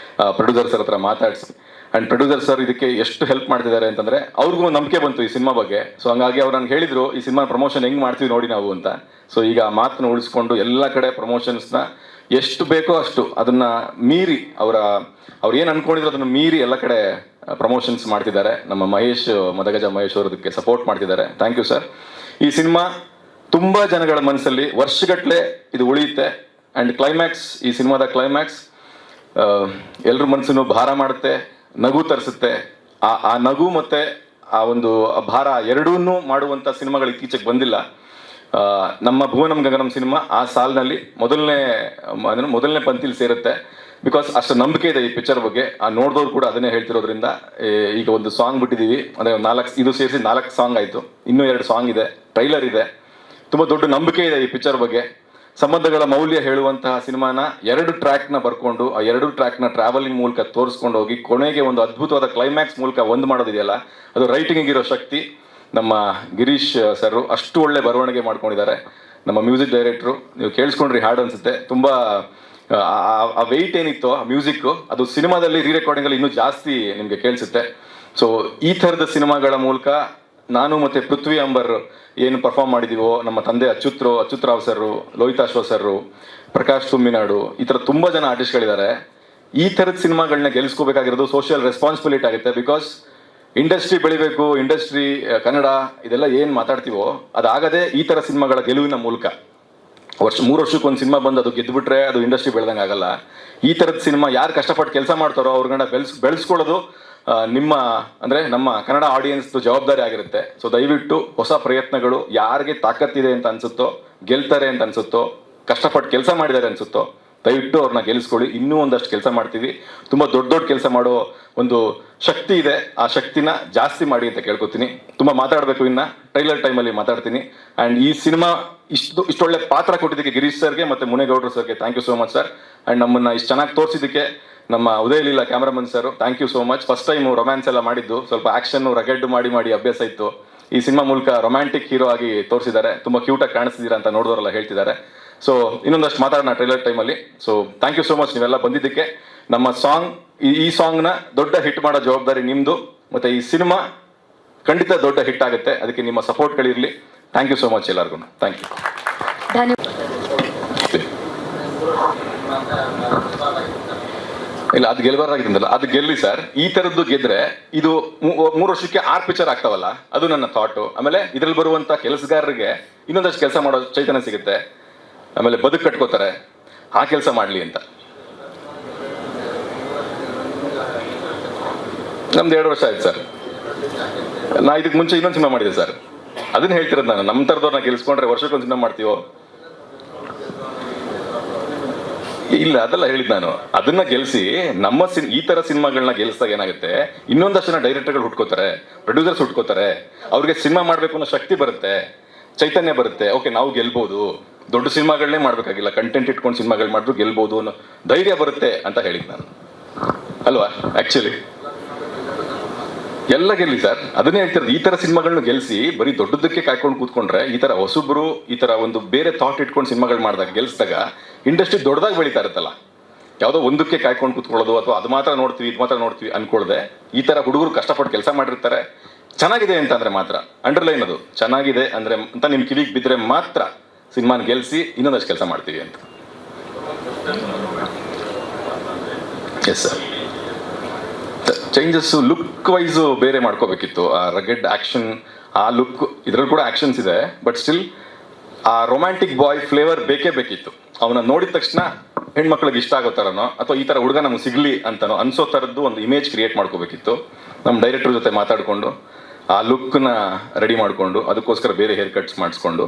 ಪ್ರೊಡ್ಯೂಸರ್ ಸರ್ ಹತ್ರ ಮಾತಾಡಿಸಿ. ಆ್ಯಂಡ್ ಪ್ರೊಡ್ಯೂಸರ್ ಸರ್ ಇದಕ್ಕೆ ಎಷ್ಟು ಹೆಲ್ಪ್ ಮಾಡ್ತಿದ್ದಾರೆ ಅಂತಂದರೆ ಅವ್ರಿಗೂ ನಂಬಿಕೆ ಬಂತು ಈ ಸಿನಿಮಾ ಬಗ್ಗೆ. ಸೊ ಹಂಗಾಗಿ ಅವ್ರು ನನಗೆ ಹೇಳಿದರು, ಈ ಸಿನಿಮಾ ಪ್ರಮೋಷನ್ ಹೆಂಗೆ ಮಾಡ್ತೀವಿ ನೋಡಿ ನಾವು ಅಂತ. ಸೊ ಈಗ ಆ ಮಾತನ್ನ ಉಳಿಸ್ಕೊಂಡು ಎಲ್ಲ ಕಡೆ ಪ್ರಮೋಷನ್ಸ್ನ ಎಷ್ಟು ಬೇಕೋ ಅಷ್ಟು ಅದನ್ನು ಮೀರಿ ಅವ್ರು ಏನು ಅಂದ್ಕೊಂಡಿದ್ರು ಅದನ್ನು ಮೀರಿ ಎಲ್ಲ ಕಡೆ ಪ್ರಮೋಷನ್ಸ್ ಮಾಡ್ತಿದ್ದಾರೆ. ನಮ್ಮ ಮಹೇಶ್, ಮದಗಜ ಮಹೇಶ್ ಅವರು ಅದಕ್ಕೆ ಸಪೋರ್ಟ್ ಮಾಡ್ತಿದ್ದಾರೆ. Thank you sir. ಈ ಸಿನಿಮಾ ತುಂಬ ಜನಗಳ ಮನಸ್ಸಲ್ಲಿ ವರ್ಷಗಟ್ಟಲೆ ಇದು ಉಳಿಯುತ್ತೆ. ಆ್ಯಂಡ್ ಕ್ಲೈಮ್ಯಾಕ್ಸ್, ಈ ಸಿನಿಮಾದ ಕ್ಲೈಮ್ಯಾಕ್ಸ್ ಎಲ್ಲರ ಮನಸ್ಸನ್ನು ಭಾರ ಮಾಡುತ್ತೆ, ನಗು ತರಿಸುತ್ತೆ. ಆ ನಗು ಮತ್ತು ಆ ಒಂದು ಭಾರ ಎರಡನ್ನೂ ಮಾಡುವಂಥ ಸಿನಿಮಾಗಳು ಇತ್ತೀಚೆಗೆ ಬಂದಿಲ್ಲ. ನಮ್ಮ ಭುವನಂ ಗಗನಂ ಸಿನಿಮಾ ಆ ಸಾಲಿನಲ್ಲಿ ಮೊದಲನೇ ಪಂಕ್ತಿಲಿ ಸೇರುತ್ತೆ. ಬಿಕಾಸ್ ಅಷ್ಟು ನಂಬಿಕೆ ಇದೆ ಈ ಪಿಕ್ಚರ್ ಬಗ್ಗೆ. ನೋಡಿದವ್ರು ಕೂಡ ಅದನ್ನೇ ಹೇಳ್ತಿರೋದ್ರಿಂದ ಈಗ ಒಂದು ಸಾಂಗ್ ಬಿಟ್ಟಿದ್ದೀವಿ. ಅಂದರೆ 4 ಇದು ಸೇರಿಸಿ 4 ಸಾಂಗ್ ಆಯಿತು. ಇನ್ನೂ 2 ಸಾಂಗ್ ಇದೆ, ಟ್ರೈಲರ್ ಇದೆ. ತುಂಬ ದೊಡ್ಡ ನಂಬಿಕೆ ಇದೆ ಈ ಪಿಕ್ಚರ್ ಬಗ್ಗೆ. ಸಂಬಂಧಗಳ ಮೌಲ್ಯ ಹೇಳುವಂತಹ ಸಿನಿಮಾನ 2 ಟ್ರ್ಯಾಕ್ನ ಬರ್ಕೊಂಡು, ಆ 2 ಟ್ರ್ಯಾಕ್ನ ಟ್ರಾವೆಲಿಂಗ್ ಮೂಲಕ ತೋರಿಸ್ಕೊಂಡು ಹೋಗಿ ಕೊನೆಗೆ ಒಂದು ಅದ್ಭುತವಾದ ಕ್ಲೈಮ್ಯಾಕ್ಸ್ ಮೂಲಕ ಒಂದು ಮಾಡೋದಿದೆಯಲ್ಲ, ಅದು ರೈಟಿಂಗಿಗಿರೋ ಶಕ್ತಿ ನಮ್ಮ ಗಿರೀಶ್ ಸರ್. ಅಷ್ಟು ಒಳ್ಳೆ ಬರವಣಿಗೆ ಮಾಡ್ಕೊಂಡಿದ್ದಾರೆ. ನಮ್ಮ ಮ್ಯೂಸಿಕ್ ಡೈರೆಕ್ಟ್ರು, ನೀವು ಕೇಳಿಸ್ಕೊಂಡ್ರಿ ಹಾಡು ಅನಿಸುತ್ತೆ. ತುಂಬ ಆ ವೆಯ್ಟ್ ಏನಿತ್ತು ಆ ಮ್ಯೂಸಿಕ್ಕು, ಅದು ಸಿನಿಮಾದಲ್ಲಿ ರೀರೆಕಾರ್ಡಿಂಗಲ್ಲಿ ಇನ್ನೂ ಜಾಸ್ತಿ ನಿಮಗೆ ಕೇಳಿಸುತ್ತೆ. ಸೊ ಈ ಥರದ ಸಿನಿಮಾಗಳ ಮೂಲಕ ನಾನು ಮತ್ತು ಪೃಥ್ವಿ ಅಂಬರ್ ಏನು ಪರ್ಫಾರ್ಮ್ ಮಾಡಿದ್ದೀವೋ, ನಮ್ಮ ತಂದೆ ಅಚ್ಯುತ್ರಾವ್ ಸರ್ರು, ಲೋಹಿತಾಶ್ವ ಸರ್ರು, ಪ್ರಕಾಶ್ ತುಮ್ಮಿನಾಡು, ಈ ಥರ ತುಂಬ ಜನ ಆರ್ಟಿಸ್ಟ್ಗಳಿದ್ದಾರೆ. ಈ ಥರದ ಸಿನಿಮಾಗಳನ್ನ ಗೆಲ್ಲಿಸ್ಕೋಬೇಕಾಗಿರೋದು ಸೋಷಿಯಲ್ ರೆಸ್ಪಾನ್ಸಿಬಿಲಿಟಿ ಆಗುತ್ತೆ. ಬಿಕಾಸ್ ಇಂಡಸ್ಟ್ರಿ ಬೆಳಿಬೇಕು, ಇಂಡಸ್ಟ್ರಿ ಕನ್ನಡ ಇದೆಲ್ಲ ಏನು ಮಾತಾಡ್ತೀವೋ ಅದಾಗದೆ ಈ ಥರ ಸಿನಿಮಾಗಳ ಗೆಲುವಿನ ಮೂಲಕ. 3 ವರ್ಷಕ್ಕೆ ಒಂದು ಸಿನಿಮಾ ಬಂದು ಅದು ಗೆದ್ದುಬಿಟ್ರೆ ಅದು ಇಂಡಸ್ಟ್ರಿ ಬೆಳೆದಂಗೆ ಆಗಲ್ಲ. ಈ ಥರದ ಸಿನಿಮಾ ಯಾರು ಕಷ್ಟಪಟ್ಟು ಕೆಲಸ ಮಾಡ್ತಾರೋ ಅವ್ರನ್ನ ಬೆಳೆಸ್ಕೊಳ್ಳೋದು ನಮ್ಮ ಕನ್ನಡ ಆಡಿಯನ್ಸ್ದು ಜವಾಬ್ದಾರಿ ಆಗಿರುತ್ತೆ. ಸೊ ದಯವಿಟ್ಟು ಹೊಸ ಪ್ರಯತ್ನಗಳು, ಯಾರಿಗೆ ತಾಕತ್ತಿದೆ ಅಂತ ಅನ್ಸುತ್ತೋ, ಗೆಲ್ತಾರೆ ಅಂತ ಅನ್ಸುತ್ತೋ, ಕಷ್ಟಪಟ್ಟು ಕೆಲಸ ಮಾಡಿದ್ದಾರೆ ಅನ್ಸುತ್ತೋ, ದಯವಿಟ್ಟು ಅವ್ರನ್ನ ಗೆಲ್ಲಿಸ್ಕೊಳ್ಳಿ. ಇನ್ನೂ ಒಂದಷ್ಟು ಕೆಲಸ ಮಾಡ್ತೀವಿ. ತುಂಬ ದೊಡ್ಡ ಕೆಲಸ ಮಾಡೋ ಒಂದು ಶಕ್ತಿ ಇದೆ. ಆ ಶಕ್ತಿನ ಜಾಸ್ತಿ ಮಾಡಿ ಅಂತ ಕೇಳ್ಕೊತೀನಿ. ತುಂಬ ಮಾತಾಡಬೇಕು, ಇನ್ನು ಟ್ರೈಲರ್ ಟೈಮಲ್ಲಿ ಮಾತಾಡ್ತೀನಿ. ಆ್ಯಂಡ್ ಈ ಸಿನಿಮಾ ಇಷ್ಟೊಳ್ಳೆ ಪಾತ್ರ ಕೊಟ್ಟಿದ್ದಕ್ಕೆ ಗಿರೀಶ್ ಸರ್ಗೆ ಮತ್ತು ಮುನೇಗೌಡರು ಸರ್ಗೆ thank you so much sir. And ನಮ್ಮನ್ನು ಇಷ್ಟು ಚೆನ್ನಾಗಿ ತೋರಿಸಿದ್ದಕ್ಕೆ ನಮ್ಮ Uday Leela cameraman sir, thank you so much. First time romance ಎಲ್ಲ ಮಾಡಿದ್ದು, ಸ್ವಲ್ಪ ಆ್ಯಕ್ಷನ್ನು ರಗೆಡ್ ಮಾಡಿ ಅಭ್ಯಾಸ ಇತ್ತು. ಈ ಸಿನಿಮಾ ಮೂಲಕ ರೊಮ್ಯಾಂಟಿಕ್ ಹೀರೋ ಆಗಿ ತೋರಿಸಿದ್ದಾರೆ. ತುಂಬ ಕ್ಯೂಟಾಗಿ ಕಾಣಿಸ್ತಿದ್ದೀರಾ ಅಂತ ನೋಡಿದವರೆಲ್ಲ ಹೇಳ್ತಿದ್ದಾರೆ. ಸೊ ಇನ್ನೊಂದಷ್ಟು ಮಾತಾಡೋಣ ಟ್ರೈಲರ್ ಟೈಮಲ್ಲಿ. So thank you so much ನೀವೆಲ್ಲ ಬಂದಿದ್ದಕ್ಕೆ. ನಮ್ಮ ಸಾಂಗ್, ಈ ಸಾಂಗ್ನ ದೊಡ್ಡ ಹಿಟ್ ಮಾಡೋ ಜವಾಬ್ದಾರಿ ನಿಮ್ಮದು. ಮತ್ತು ಈ ಸಿನಿಮಾ ಖಂಡಿತ ದೊಡ್ಡ ಹಿಟ್ ಆಗುತ್ತೆ. ಅದಕ್ಕೆ ನಿಮ್ಮ ಸಪೋರ್ಟ್ಗಳಿರಲಿ. ಥ್ಯಾಂಕ್ ಯು ಸೋ ಮಚ್ ಎಲ್ಲರಿಗೂ. Thank you. ಇಲ್ಲ, ಅದು ಗೆಲ್ಬಾರ್ದಾಗಿತ್ತಲ್ಲ, ಅದು ಗೆಲ್ಲಿ ಸರ್. ಈ ಥರದ್ದು ಗೆದ್ರೆ ಇದು 3 ವರ್ಷಕ್ಕೆ 6 ಪಿಕ್ಚರ್ ಆಗ್ತಾವಲ್ಲ, ಅದು ನನ್ನ ಥಾಟು. ಆಮೇಲೆ ಇದರಲ್ಲಿ ಬರುವಂಥ ಕೆಲಸಗಾರರಿಗೆ ಇನ್ನೊಂದಷ್ಟು ಕೆಲಸ ಮಾಡೋ ಚೈತನ್ಯ ಸಿಗುತ್ತೆ. ಆಮೇಲೆ ಬದುಕು ಕಟ್ಕೋತಾರೆ. ಆ ಕೆಲಸ ಮಾಡಲಿ ಅಂತ. ನಮ್ದು 2 ವರ್ಷ ಆಯ್ತು ಸರ್. ನಾ ಇದಕ್ಕೆ ಮುಂಚೆ ಇನ್ನೊಂದು ಸಿನಿಮಾ ಮಾಡಿದೆ ಸರ್, ಅದನ್ನ ಹೇಳ್ತಿರೋದು ನಾನು. ನಮ್ಮ ಥರದವ್ರನ್ನ ಗೆಲ್ಸ್ಕೊಂಡ್ರೆ ವರ್ಷಕ್ಕೊಂದು ಸಿನಿಮಾ ಮಾಡ್ತೀವೋ? ಇಲ್ಲ, ಅದೆಲ್ಲ ಹೇಳಿದ್ ನಾನು. ಅದನ್ನ ಗೆಲ್ಸಿ ನಮ್ಮ ಈ ತರ ಸಿನಿಮಾಗಳನ್ನ ಗೆಲ್ಸಿದಾಗ ಏನಾಗುತ್ತೆ, ಇನ್ನೊಂದಷ್ಟು ಜನ ಡೈರೆಕ್ಟರ್ಗಳು ಹುಟ್ಕೋತಾರೆ, ಪ್ರೊಡ್ಯೂಸರ್ಸ್ ಹುಟ್ಕೋತಾರೆ, ಅವ್ರಿಗೆ ಸಿನಿಮಾ ಮಾಡ್ಬೇಕು ಅನ್ನೋ ಶಕ್ತಿ ಬರುತ್ತೆ, ಚೈತನ್ಯ ಬರುತ್ತೆ. ಓಕೆ, ನಾವು ಗೆಲ್ಬಹುದು, ದೊಡ್ಡ ಸಿನಿಮಾಗಳನ್ನೇ ಮಾಡ್ಬೇಕಾಗಿಲ್ಲ, ಕಂಟೆಂಟ್ ಇಟ್ಕೊಂಡು ಸಿನಿಮಾಗಳು ಮಾಡಿದ್ರು ಗೆಲ್ಬಹುದು ಅನ್ನೋ ಧೈರ್ಯ ಬರುತ್ತೆ ಅಂತ ಹೇಳಿದ್ ನಾನು ಅಲ್ವಾ. ಆಕ್ಚುಲಿ ಎಲ್ಲ ಗೆಲ್ಲಿ ಸರ್, ಅದನ್ನೇ ಹೇಳ್ತಿರೋದು. ಈ ತರ ಸಿನಿಮಾಗಳನ್ನ ಗೆಲ್ಸಿ ಬರೀ ದೊಡ್ಡದಕ್ಕೆ ಕಾಯ್ಕೊಂಡು ಕೂತ್ಕೊಂಡ್ರೆ, ಈ ತರ ಹೊಸಬ್ರು ಈ ತರ ಒಂದು ಬೇರೆ ಥಾಟ್ ಇಟ್ಕೊಂಡು ಸಿನಿಮಾಗಳು ಮಾಡಿದಾಗ, ಗೆಲ್ಸಿದಾಗ ಇಂಡಸ್ಟ್ರಿ ದೊಡ್ಡದಾಗಿ ಬೆಳೀತಾ ಇರುತ್ತಲ್ಲ. ಯಾವುದೋ ಒಂದಕ್ಕೆ ಕಾಯ್ಕೊಂಡು ಕೂತ್ಕೊಳ್ಳೋದು ಅಥವಾ ಅದು ಮಾತ್ರ ನೋಡ್ತೀವಿ ಇದು ಮಾತ್ರ ನೋಡ್ತೀವಿ ಅನ್ಕೊಳ್ದೆ, ಈ ತರ ಹುಡುಗರು ಕಷ್ಟಪಟ್ಟು ಕೆಲಸ ಮಾಡಿರ್ತಾರೆ, ಚೆನ್ನಾಗಿದೆ ಅಂತ ಅಂದ್ರೆ ಮಾತ್ರ, ಅಂಡರ್ಲೈನ್ ಅದು ಚೆನ್ನಾಗಿದೆ ಅಂದ್ರೆ ಅಂತ ನಿಮ್ ಕಿವಿಗೆ ಬಿದ್ದರೆ ಮಾತ್ರ ಸಿನಿಮಾನ ಗೆಲ್ಸಿ ಇನ್ನೊಂದಷ್ಟು ಕೆಲಸ ಮಾಡ್ತೀವಿ ಅಂತ. Yes sir, changes look wise ಬೇರೆ ಮಾಡ್ಕೋಬೇಕಿತ್ತು. ಆ ರಗೆಡ್ ಆಕ್ಷನ್, ಆ ಲುಕ್, ಇದ್ರಲ್ಲಿ ಕೂಡ ಆಕ್ಷನ್ಸ್ ಇದೆ, ಬಟ್ ಸ್ಟಿಲ್ ಆ ರೊಮ್ಯಾಂಟಿಕ್ ಬಾಯ್ ಫ್ಲೇವರ್ ಬೇಕೇ ಬೇಕಿತ್ತು. ಅವನ ನೋಡಿದ ತಕ್ಷಣ ಹೆಣ್ಮಕ್ಳಿಗೆ ಇಷ್ಟ ಆಗೋ ಥರನೋ ಅಥವಾ ಈ ಥರ ಹುಡುಗ ನಮ್ಗೆ ಸಿಗ್ಲಿ ಅಂತನೋ ಅನ್ಸೋ ಥರದ್ದು ಒಂದು ಇಮೇಜ್ ಕ್ರಿಯೇಟ್ ಮಾಡ್ಕೋಬೇಕಿತ್ತು. ನಮ್ಮ ಡೈರೆಕ್ಟರ್ ಜೊತೆ ಮಾತಾಡಿಕೊಂಡು ಆ ಲುಕ್ನ ರೆಡಿ ಮಾಡಿಕೊಂಡು, ಅದಕ್ಕೋಸ್ಕರ ಬೇರೆ ಹೇರ್ ಕಟ್ಸ್ ಮಾಡಿಸ್ಕೊಂಡು,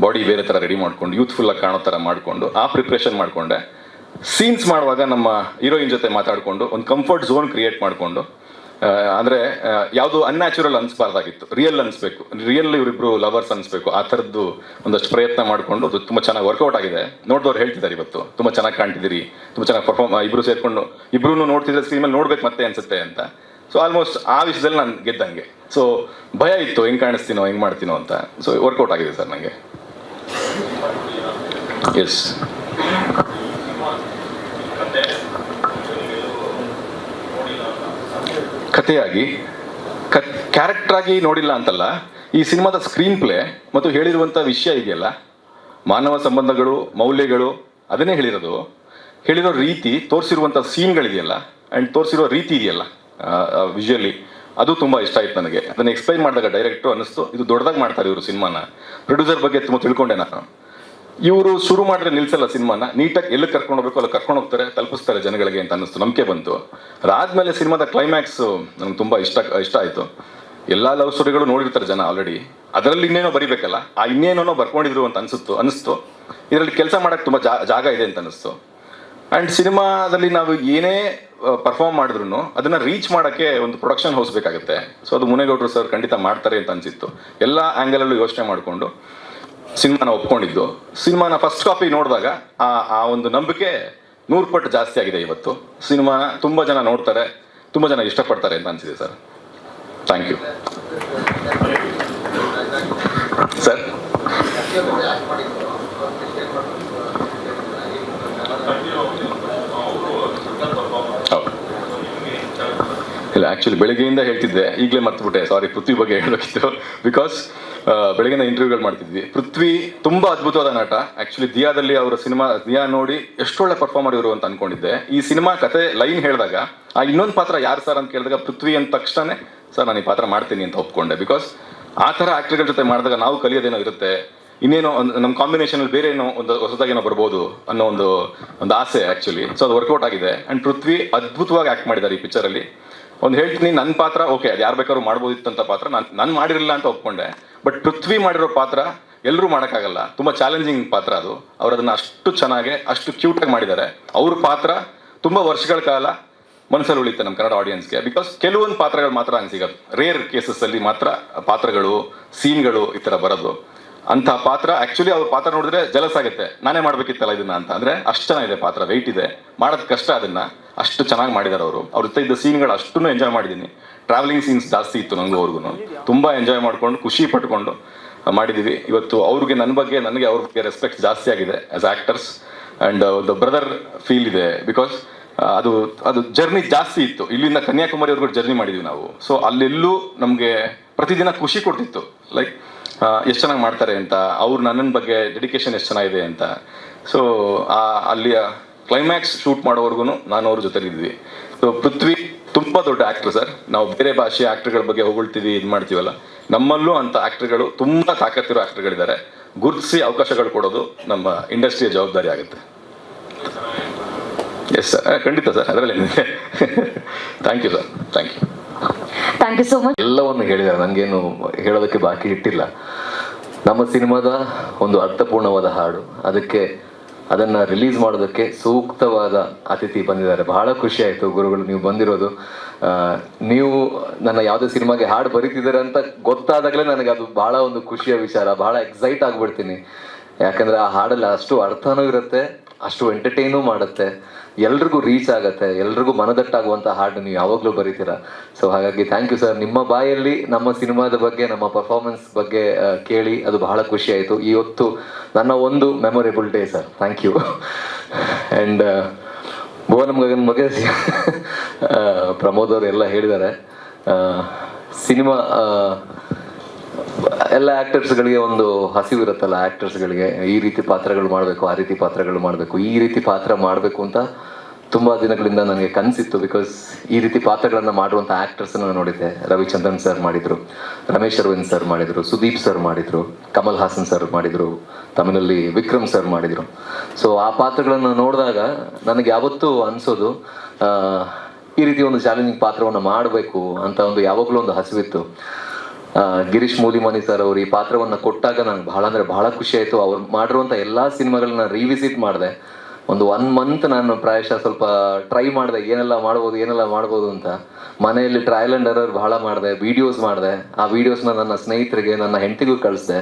ಬಾಡಿ ಬೇರೆ ಥರ ರೆಡಿ ಮಾಡ್ಕೊಂಡು, ಯೂತ್ಫುಲ್ಲಾಗಿ ಕಾಣೋ ಥರ ಮಾಡಿಕೊಂಡು ಆ ಪ್ರಿಪ್ರೇಷನ್ ಮಾಡಿಕೊಂಡೆ. ಸೀನ್ಸ್ ಮಾಡುವಾಗ ನಮ್ಮ ಹೀರೋಯಿನ್ ಜೊತೆ ಮಾತಾಡಿಕೊಂಡು ಒಂದು ಕಂಫರ್ಟ್ ಝೋನ್ ಕ್ರಿಯೇಟ್ ಮಾಡಿಕೊಂಡು, ಅಂದರೆ ಯಾವುದು ಅನ್ಯಾಚುರಲ್ ಅನ್ಸ್ಬಾರ್ದಾಗಿತ್ತು, ರಿಯಲ್ ಅನ್ಸ್ಬೇಕು, ರಿಯಲ್ ಇವರಿಬ್ರು ಲವರ್ಸ್ ಅನ್ಸ್ಬೇಕು, ಆ ಥರದ್ದು ಒಂದಷ್ಟು ಪ್ರಯತ್ನ ಮಾಡಿಕೊಂಡು ಅದು ತುಂಬ ಚೆನ್ನಾಗಿ ವರ್ಕೌಟ್ ಆಗಿದೆ. ನೋಡಿದವ್ರು ಹೇಳ್ತಿದ್ದಾರೆ ಇವತ್ತು ತುಂಬ ಚೆನ್ನಾಗಿ ಕಾಣ್ತಿದ್ದೀರಿ, ತುಂಬ ಚೆನ್ನಾಗಿ ಪರ್ಫಾರ್ಮ್, ಇಬ್ರು ಸೇರ್ಕೊಂಡು ಇಬ್ರು ನೋಡ್ತಿದ್ರೆ ಸ್ಕ್ರೀನ್ ಮೇಲೆ ನೋಡ್ಬೇಕು ಮತ್ತೆ ಅನ್ಸುತ್ತೆ ಅಂತ. ಸೊ ಆಲ್ಮೋಸ್ಟ್ ಆ ವಿಷಯದಲ್ಲಿ ನಾನು ಗೆದ್ದಂಗೆ. ಸೊ ಭಯ ಇತ್ತು, ಹೆಂಗೆ ಕಾಣಿಸ್ತೀನೋ ಹೆಂಗೆ ಮಾಡ್ತೀನೋ ಅಂತ. ಸೊ ವರ್ಕೌಟ್ ಆಗಿದೆ ಸರ್ ನನಗೆ. ಎಸ್, ಕಥೆಯಾಗಿ ಕ್ಯಾರೆಕ್ಟರ್ ಆಗಿ ನೋಡಿಲ್ಲ ಅಂತಲ್ಲ, ಈ ಸಿನಿಮಾದ ಸ್ಕ್ರೀನ್ ಪ್ಲೇ ಮತ್ತು ಹೇಳಿರುವಂಥ ವಿಷಯ ಇದೆಯಲ್ಲ, ಮಾನವ ಸಂಬಂಧಗಳು, ಮೌಲ್ಯಗಳು, ಅದನ್ನೇ ಹೇಳಿರೋದು. ಹೇಳಿರೋ ರೀತಿ, ತೋರಿಸಿರುವಂಥ ಸೀನ್ಗಳಿದೆಯಲ್ಲ ಆ್ಯಂಡ್ ತೋರಿಸಿರೋ ರೀತಿ ಇದೆಯಲ್ಲ ವಿಜುವಲಿ, ಅದು ತುಂಬ ಇಷ್ಟ ಆಯ್ತು ನನಗೆ. ಅದನ್ನು ಎಕ್ಸ್ಪ್ಲೈನ್ ಮಾಡಿದಾಗ ಡೈರೆಕ್ಟ್ರು ಅನ್ನಿಸ್ತು ಇದು ದೊಡ್ಡದಾಗಿ ಮಾಡ್ತಾರೆ ಇವರು ಸಿನಿಮಾನ. ಪ್ರೊಡ್ಯೂಸರ್ ಬಗ್ಗೆ ತುಂಬ ತಿಳ್ಕೊಂಡೆ ನಾನು. ಇವರು ಶುರು ಮಾಡಿದ್ರೆ ನಿಲ್ಸಲ್ಲ ಸಿನಿಮಾನ, ನೀಟಾಗಿ ಎಲ್ಲಿ ಕರ್ಕೊಂಡು ಹೋಗ್ಬೇಕು ಅಲ್ಲಿ ಕರ್ಕೊಂಡು ಹೋಗ್ತಾರೆ, ತಲುಪಿಸ್ತಾರೆ ಜನಗಳಿಗೆ ಅಂತ ಅನ್ನಿಸ್ತು, ನಂಬಿಕೆ ಬಂತು. ಅದಾದ್ಮೇಲೆ ಸಿನಿಮಾದ ಕ್ಲೈಮ್ಯಾಕ್ಸ್ ನನಗೆ ತುಂಬ ಇಷ್ಟ ಆಯಿತು. ಎಲ್ಲ ಲವ್ ಸ್ಟೋರಿಗಳು ನೋಡಿರ್ತಾರೆ ಜನ ಆಲ್ರೆಡಿ, ಅದರಲ್ಲಿ ಇನ್ನೇನೋ ಬರಿಬೇಕಲ್ಲ, ಆ ಇನ್ನೇನೋ ಬರ್ಕೊಂಡಿದ್ರು ಅಂತ ಅನ್ನಿಸ್ತು. ಇದರಲ್ಲಿ ಕೆಲಸ ಮಾಡೋಕ್ಕೆ ತುಂಬ ಜಾಗ ಇದೆ ಅಂತ ಅನ್ನಿಸ್ತು. ಆ್ಯಂಡ್ ಸಿನಿಮಾದಲ್ಲಿ ನಾವು ಏನೇ ಪರ್ಫಾರ್ಮ್ ಮಾಡಿದ್ರು ಅದನ್ನು ರೀಚ್ ಮಾಡೋಕ್ಕೆ ಒಂದು ಪ್ರೊಡಕ್ಷನ್ ಹೌಸ್ ಬೇಕಾಗುತ್ತೆ. ಸೊ ಅದು ಮುನೇಗೌಡರು ಸರ್ ಖಂಡಿತ ಮಾಡ್ತಾರೆ ಅಂತ ಅನಿಸಿತ್ತು. ಎಲ್ಲ ಆ್ಯಂಗಲಲ್ಲೂ ಯೋಚನೆ ಮಾಡಿಕೊಂಡು ಸಿನಿಮಾನ ಒಪ್ಕೊಂಡಿದ್ದು. ಸಿನಿಮಾನ ಫಸ್ಟ್ ಕಾಪಿ ನೋಡಿದಾಗ ಆ ಒಂದು ನಂಬಿಕೆ 100 ಪಟ್ಟು ಜಾಸ್ತಿ ಆಗಿದೆ. ಇವತ್ತು ಸಿನಿಮಾನ ತುಂಬ ಜನ ನೋಡ್ತಾರೆ, ತುಂಬ ಜನ ಇಷ್ಟಪಡ್ತಾರೆ ಅಂತ ಅನಿಸಿದೆ ಸರ್. Thank you sir. ಇಲ್ಲ, ಆ್ಯಕ್ಚುಲಿ ಬೆಳಗ್ಗೆಯಿಂದ ಹೇಳ್ತಿದ್ದೆ, ಈಗಲೇ ಮರ್ತುಬಿಟ್ಟೆ, ಸಾರಿ. ಪೃಥ್ವಿ ಬಗ್ಗೆ ಹೇಳಬೇಕಿತ್ತು, ಬಿಕಾಸ್ ಬೆಳಗಿನ ಇಂಟರ್ವ್ಯೂಗಳು ಮಾಡ್ತಿದ್ವಿ. ಪೃಥ್ವಿ ತುಂಬ ಅದ್ಭುತವಾದ ನಟ. ಆ್ಯಕ್ಚುಲಿ ದಿಯಾದಲ್ಲಿ ಅವರ ದಿಯಾ ನೋಡಿ ಎಷ್ಟೊಳ್ಳೆ ಪರ್ಫಾರ್ಮರ್ ಇವರು ಅಂತ ಅನ್ಕೊಂಡಿದ್ದೆ. ಈ ಸಿನಿಮಾ ಕತೆ ಲೈನ್ ಹೇಳಿದಾಗ ಆ ಇನ್ನೊಂದು ಪಾತ್ರ ಯಾರು ಸರ್ ಅಂತ ಕೇಳಿದಾಗ ಪೃಥ್ವಿ ಅಂದ ತಕ್ಷಣ ಸರ್ ನಾನು ಈ ಪಾತ್ರ ಮಾಡ್ತೀನಿ ಅಂತ ಒಪ್ಕೊಂಡೆ. ಬಿಕಾಸ್ ಆ ಥರ ಆ್ಯಕ್ಟರ್ಗಳ ಜೊತೆ ಮಾಡಿದಾಗ ನಾವು ಕಲಿಯೋದೇನೋ ಇರುತ್ತೆ, ಇನ್ನೇನೋ ನಮ್ಮ ಕಾಂಬಿನೇಷನಲ್ಲಿ ಬೇರೆ ಏನೋ ಒಂದು ಹೊಸದಾಗೇನೋ ಬರ್ಬೋದು ಅನ್ನೋ ಒಂದು ಆಸೆ ಆ್ಯಕ್ಚುಲಿ. ಸೊ ಅದು ವರ್ಕೌಟ್ ಆಗಿದೆ. ಆ್ಯಂಡ್ ಪೃಥ್ವಿ ಅದ್ಭುತವಾಗಿ ಆ್ಯಕ್ಟ್ ಮಾಡಿದ್ದಾರೆ ಈ ಪಿಕ್ಚರಲ್ಲಿ. ಒಂದು ಹೇಳ್ತೀನಿ, ನನ್ನ ಪಾತ್ರ ಓಕೆ, ಅದು ಯಾರು ಬೇಕಾದ್ರೂ ಮಾಡ್ಬೋದಿತ್ತಂತ ಪಾತ್ರ ನಾನು ಮಾಡಿರಲಿಲ್ಲ ಅಂತ ಒಪ್ಕೊಂಡೆ. ಬಟ್ ಪೃಥ್ವಿ ಮಾಡಿರೋ ಪಾತ್ರ ಎಲ್ಲರೂ ಮಾಡೋಕ್ಕಾಗಲ್ಲ, ತುಂಬ ಚಾಲೆಂಜಿಂಗ್ ಪಾತ್ರ ಅದು. ಅವ್ರು ಅದನ್ನು ಅಷ್ಟು ಚೆನ್ನಾಗಿ, ಅಷ್ಟು ಕ್ಯೂಟಾಗಿ ಮಾಡಿದ್ದಾರೆ. ಅವ್ರ ಪಾತ್ರ ತುಂಬ ವರ್ಷಗಳ ಕಾಲ ಮನಸ್ಸಲ್ಲಿ ಉಳಿಯುತ್ತೆ ನಮ್ಮ ಕನ್ನಡ ಆಡಿಯನ್ಸ್ಗೆ. ಬಿಕಾಸ್ ಕೆಲವೊಂದು ಪಾತ್ರಗಳು ಮಾತ್ರ ಹಂಗೆ ಸಿಗೋದು, ರೇರ್ ಕೇಸಸ್ಸಲ್ಲಿ ಮಾತ್ರ ಪಾತ್ರಗಳು, ಸೀನ್ಗಳು ಈ ಥರ ಬರೋದು. ಅಂಥ ಪಾತ್ರ ಆ್ಯಕ್ಚುಲಿ ಅವ್ರ ಪಾತ್ರ ನೋಡಿದ್ರೆ ಜಲಸ್ ಆಗುತ್ತೆ, ನಾನೇ ಮಾಡಬೇಕಿತ್ತಲ್ಲ ಇದನ್ನ ಅಂತ. ಅಂದರೆ ಅಷ್ಟು ಚೆನ್ನಾಗಿದೆ ಪಾತ್ರ, ವೆಯ್ಟ್ ಇದೆ, ಮಾಡೋದು ಕಷ್ಟ. ಅದನ್ನು ಅಷ್ಟು ಚೆನ್ನಾಗಿ ಮಾಡಿದ್ದಾರೆ ಅವರು. ಅವ್ರ ಜೊತೆ ಇದ್ದ ಸೀನ್ಗಳು ಅಷ್ಟನ್ನು ಎಂಜಾಯ್ ಮಾಡಿದ್ದೀನಿ. ಟ್ರಾವೆಲಿಂಗ್ ಸೀನ್ಸ್ ಜಾಸ್ತಿ ಇತ್ತು ನನಗೂ ಅವ್ರಿಗೂ. ತುಂಬ ಎಂಜಾಯ್ ಮಾಡ್ಕೊಂಡು ಖುಷಿ ಪಟ್ಕೊಂಡು ಮಾಡಿದ್ದೀವಿ. ಇವತ್ತು ಅವ್ರಿಗೆ ನನ್ನ ಬಗ್ಗೆ, ನನಗೆ ಅವ್ರ ಬಗ್ಗೆ ರೆಸ್ಪೆಕ್ಟ್ ಜಾಸ್ತಿ ಆಗಿದೆ ಆ್ಯಸ್ ಆ್ಯಕ್ಟರ್ಸ್. ಆ್ಯಂಡ್ ಒಂದು ಬ್ರದರ್ ಫೀಲ್ ಇದೆ. ಬಿಕಾಸ್ ಅದು ಜರ್ನಿ ಜಾಸ್ತಿ ಇತ್ತು. ಇಲ್ಲಿಂದ ಕನ್ಯಾಕುಮಾರಿವರೆಗೂ ಜರ್ನಿ ಮಾಡಿದ್ವಿ ನಾವು. ಸೊ ಅಲ್ಲೆಲ್ಲೂ ನಮಗೆ ಪ್ರತಿದಿನ ಖುಷಿ ಕೊಡ್ತಿತ್ತು, ಲೈಕ್ ಎಷ್ಟು ಚೆನ್ನಾಗಿ ಮಾಡ್ತಾರೆ ಅಂತ, ಅವ್ರು ನನ್ನ ಬಗ್ಗೆ ಡೆಡಿಕೇಶನ್ ಎಷ್ಟು ಚೆನ್ನಾಗಿದೆ ಅಂತ. ಸೊ ಅಲ್ಲಿಯ ಕ್ಲೈಮ್ಯಾಕ್ಸ್ ಶೂಟ್ ಮಾಡೋವರೆಗೂ ನಾನು ಅವ್ರ ಜೊತೆಲಿದ್ವಿ. ಸೊ ಪೃಥ್ವಿ ತುಂಬ ದೊಡ್ಡ ಆ್ಯಕ್ಟ್ರು ಸರ್. ನಾವು ಬೇರೆ ಭಾಷೆಯ ಆ್ಯಕ್ಟ್ರ್ಗಳ ಬಗ್ಗೆ ಹೊಗಳ್ತೀವಿ, ಇದು ಮಾಡ್ತೀವಲ್ಲ, ನಮ್ಮಲ್ಲೂ ಅಂಥ ಆ್ಯಕ್ಟ್ರ್ಗಳು, ತುಂಬ ತಾಕತ್ತಿರೋ ಆ್ಯಕ್ಟ್ರ್ಗಳಿದ್ದಾರೆ. ಗುರುತಿಸಿ ಅವಕಾಶಗಳು ಕೊಡೋದು ನಮ್ಮ ಇಂಡಸ್ಟ್ರಿಯ ಜವಾಬ್ದಾರಿ ಆಗುತ್ತೆ. ಎಸ್ ಸರ್, ಖಂಡಿತ ಸರ್, ಅದರಲ್ಲಿ thank you sir, thank you. Thank you so much. ಎಲ್ಲವನ್ನು ಹೇಳಿದ್ದಾರೆ, ನನಗೇನು ಹೇಳೋದಕ್ಕೆ ಬಾಕಿ ಇಟ್ಟಿಲ್ಲ. ನಮ್ಮ ಸಿನಿಮಾದ ಒಂದು ಅರ್ಥಪೂರ್ಣವಾದ ಹಾಡು, ಅದನ್ನು ರಿಲೀಸ್ ಮಾಡೋದಕ್ಕೆ ಸೂಕ್ತವಾದ ಅತಿಥಿ ಬಂದಿದ್ದಾರೆ. ಬಹಳ ಖುಷಿ ಆಯಿತು ಗುರುಗಳು ನೀವು ಬಂದಿರೋದು. ನೀವು ನನ್ನ ಯಾವುದೇ ಸಿನಿಮಾಗೆ ಹಾಡು ಬರೀತಿದ್ದಾರೆ ಅಂತ ಗೊತ್ತಾದಾಗಲೇ ನನಗೆ ಅದು ಬಹಳ ಒಂದು ಖುಷಿಯ ವಿಚಾರ, ಬಹಳ ಎಕ್ಸೈಟ್ ಆಗಿಬಿಡ್ತೀನಿ. ಯಾಕಂದರೆ ಆ ಹಾಡಲ್ಲಿ ಅಷ್ಟು ಅರ್ಥನೂ ಇರುತ್ತೆ, ಅಷ್ಟು ಎಂಟರ್ಟೈನೂ ಮಾಡುತ್ತೆ, ಎಲ್ರಿಗೂ ರೀಚ್ ಆಗುತ್ತೆ, ಎಲ್ರಿಗೂ ಮನದಟ್ಟಾಗುವಂಥ ಹಾಡು ನೀವು ಯಾವಾಗಲೂ ಬರೀತೀರಾ. ಸೊ ಹಾಗಾಗಿ ಥ್ಯಾಂಕ್ ಯು ಸರ್. ನಿಮ್ಮ ಬಾಯಲ್ಲಿ ನಮ್ಮ ಸಿನಿಮಾದ ಬಗ್ಗೆ, ನಮ್ಮ ಪರ್ಫಾರ್ಮೆನ್ಸ್ ಬಗ್ಗೆ ಕೇಳಿ ಅದು ಬಹಳ ಖುಷಿ ಆಯಿತು. ಇವತ್ತು ನನ್ನ ಒಂದು memorable day sir, thank you. And Bhuvanam Gagan ಬಗ್ಗೆ ಪ್ರಮೋದ್ ಅವರು ಎಲ್ಲ ಹೇಳಿದ್ದಾರೆ. ಸಿನಿಮಾ ಎಲ್ಲ ಆ್ಯಕ್ಟರ್ಸ್ಗಳಿಗೆ ಒಂದು ಹಸಿವು ಇರುತ್ತಲ್ಲ, ಆ್ಯಕ್ಟರ್ಸ್ಗಳಿಗೆ ಈ ರೀತಿ ಪಾತ್ರಗಳು ಮಾಡಬೇಕು, ಆ ರೀತಿ ಪಾತ್ರಗಳು ಮಾಡಬೇಕು, ಈ ರೀತಿ ಪಾತ್ರ ಮಾಡಬೇಕು ಅಂತ ತುಂಬ ದಿನಗಳಿಂದ ನನಗೆ ಕನಸಿತ್ತು. ಬಿಕಾಸ್ ಈ ರೀತಿ ಪಾತ್ರಗಳನ್ನು ಮಾಡುವಂಥ ಆ್ಯಕ್ಟರ್ಸನ್ನು ನೋಡಿದ್ದೆ. ರವಿಚಂದ್ರನ್ ಸರ್ ಮಾಡಿದರು, ರಮೇಶ್ ಅರವಿಂದ್ ಸರ್ ಮಾಡಿದರು, ಸುದೀಪ್ ಸರ್ ಮಾಡಿದರು, ಕಮಲ್ ಹಾಸನ್ ಸರ್ ಮಾಡಿದರು, ತಮಿಳಲ್ಲಿ ವಿಕ್ರಮ್ ಸರ್ ಮಾಡಿದರು. ಸೊ ಆ ಪಾತ್ರಗಳನ್ನು ನೋಡಿದಾಗ ನನಗೆ ಯಾವತ್ತೂ ಅನಿಸೋದು ಈ ರೀತಿ ಒಂದು ಚಾಲೆಂಜಿಂಗ್ ಪಾತ್ರವನ್ನು ಮಾಡಬೇಕು ಅಂತ ಒಂದು ಯಾವಾಗಲೂ ಒಂದು ಹಸಿವಿತ್ತು. ಗಿರೀಶ್ ಮೂಲಿಮನಿ ಸರ್ ಅವರು ಈ ಪಾತ್ರವನ್ನು ಕೊಟ್ಟಾಗ ನನಗೆ ಬಹಳ ಅಂದರೆ ಬಹಳ ಖುಷಿ ಆಯಿತು. ಅವ್ರು ಮಾಡಿರುವಂಥ ಎಲ್ಲ ಸಿನಿಮಾಗಳನ್ನ ರಿವಿಸಿಟ್ ಮಾಡಿದೆ. ಒಂದು 1 ಮಂತ್ ನಾನು ಪ್ರಾಯಶಃ ಸ್ವಲ್ಪ ಟ್ರೈ ಮಾಡಿದೆ, ಏನೆಲ್ಲ ಮಾಡ್ಬೋದು ಅಂತ. ಮನೆಯಲ್ಲಿ ಟ್ರಯಲ್ ಆ್ಯಂಡ್ ಎರರ್ ಬಹಳ ಮಾಡಿದೆ, ವೀಡಿಯೋಸ್ ಮಾಡಿದೆ. ಆ ವೀಡಿಯೋಸ್ನ ನನ್ನ ಸ್ನೇಹಿತರಿಗೆ, ನನ್ನ ಹೆಂಡತಿಗೂ ಕಳಿಸಿದೆ.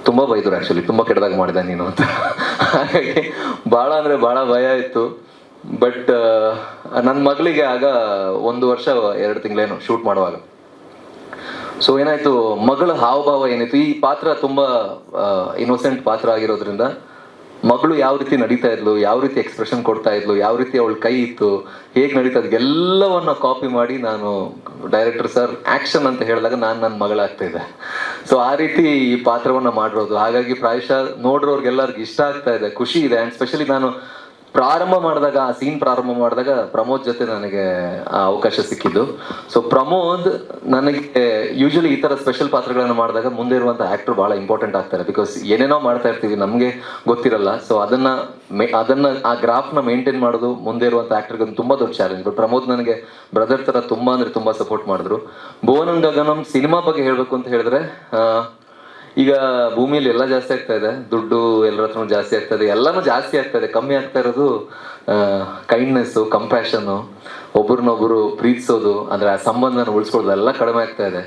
ತುಂಬ ಬೈದರು ಆ್ಯಕ್ಚುಲಿ, ತುಂಬ ಕೆಟ್ಟದಾಗ ಮಾಡಿದೆ ನೀನು ಅಂತ. ಹಾಗಾಗಿ ಭಾಳ ಅಂದರೆ ಭಾಳ ಭಯ ಇತ್ತು. ಬಟ್ ನನ್ನ ಮಗಳಿಗೆ ಆಗ 1 ವರ್ಷ 2 ತಿಂಗಳೇನು ಶೂಟ್ ಮಾಡುವಾಗ. ಸೊ ಏನಾಯ್ತು, ಮಗಳ ಹಾವಭಾವ ಏನಾಯ್ತು, ಈ ಪಾತ್ರ ತುಂಬ ಇನ್ನೋಸೆಂಟ್ ಪಾತ್ರ ಆಗಿರೋದ್ರಿಂದ ಮಗಳು ಯಾವ ರೀತಿ ನಡೀತಾ ಇದ್ಲು, ಯಾವ ರೀತಿ ಎಕ್ಸ್ಪ್ರೆಷನ್ ಕೊಡ್ತಾ ಇದ್ಲು, ಯಾವ ರೀತಿ ಅವಳ ಕೈ ಇತ್ತು, ಹೇಗೆ ನಡೀತಾ ಇದ್ಲು, ಎಲ್ಲವನ್ನ ಕಾಪಿ ಮಾಡಿ ನಾನು ಡೈರೆಕ್ಟರ್ ಸರ್ ಆ್ಯಕ್ಷನ್ ಅಂತ ಹೇಳಿದಾಗ ನಾನು ನನ್ನ ಮಗಳಾಗ್ತಾ ಇದ್ದೆ. ಸೊ ಆ ರೀತಿ ಈ ಪಾತ್ರವನ್ನು ಮಾಡಿರೋದು. ಹಾಗಾಗಿ ಪ್ರಾಯಶಃ ನೋಡ್ರೋರ್ಗೆಲ್ಲರಿಗೂ ಇಷ್ಟ ಆಗ್ತಾ ಇದೆ, ಖುಷಿ ಇದೆ. ಆ್ಯಂಡ್ ಸ್ಪೆಷಲಿ ನಾನು ಆ ಸೀನ್ ಪ್ರಾರಂಭ ಮಾಡಿದಾಗ ಪ್ರಮೋದ್ ಜೊತೆ ನನಗೆ ಆ ಅವಕಾಶ ಸಿಕ್ಕಿದ್ದು. ಸೊ ಪ್ರಮೋದ್ ನನಗೆ ಯೂಶಲಿ ಈ ಥರ ಸ್ಪೆಷಲ್ ಪಾತ್ರಗಳನ್ನು ಮಾಡಿದಾಗ ಮುಂದೆ ಇರುವಂಥ ಆ್ಯಕ್ಟರ್ ಭಾಳ ಇಂಪಾರ್ಟೆಂಟ್ ಆಗ್ತಾರೆ. ಬಿಕಾಸ್ ಏನೇನೋ ಮಾಡ್ತಾ ಇರ್ತೀವಿ, ನಮಗೆ ಗೊತ್ತಿರಲ್ಲ. ಸೊ ಅದನ್ನು ಆ ಗ್ರಾಫ್ನ ಮೇಂಟೈನ್ ಮಾಡೋದು ಮುಂದೆ ಇರುವಂಥ ಆ್ಯಕ್ಟರ್ಗೆ ತುಂಬ ದೊಡ್ಡ ಚಾಲೆಂಜ್. ಬಟ್ ಪ್ರಮೋದ್ ನನಗೆ ಬ್ರದರ್ ಥರ ತುಂಬ ಅಂದರೆ ತುಂಬ ಸಪೋರ್ಟ್ ಮಾಡಿದ್ರು. ಭುವನಂ ಗಗನಂ ಸಿನಿಮಾ ಬಗ್ಗೆ ಹೇಳಬೇಕು ಅಂತ ಹೇಳಿದ್ರೆ, ಈಗ ಭೂಮಿಯಲ್ಲಿ ಎಲ್ಲ ಜಾಸ್ತಿ ಆಗ್ತಾ ಇದೆ, ದುಡ್ಡು ಎಲ್ಲರ ಹತ್ರನೂ ಜಾಸ್ತಿ ಆಗ್ತಾ ಇದೆ, ಎಲ್ಲನೂ ಜಾಸ್ತಿ ಆಗ್ತಾ ಇದೆ. ಕಮ್ಮಿ ಆಗ್ತಾ ಇರೋದು ಕೈಂಡ್ನೆಸ್ಸು, ಕಂಪ್ಯಾಷನ್ನು, ಒಬ್ರನ್ನೊಬ್ರು ಪ್ರೀತಿಸೋದು, ಅಂದರೆ ಆ ಸಂಬಂಧನ ಉಳಿಸ್ಕೊಳ್ಳೋದು ಎಲ್ಲ ಕಡಿಮೆ ಆಗ್ತಾ ಇದೆ.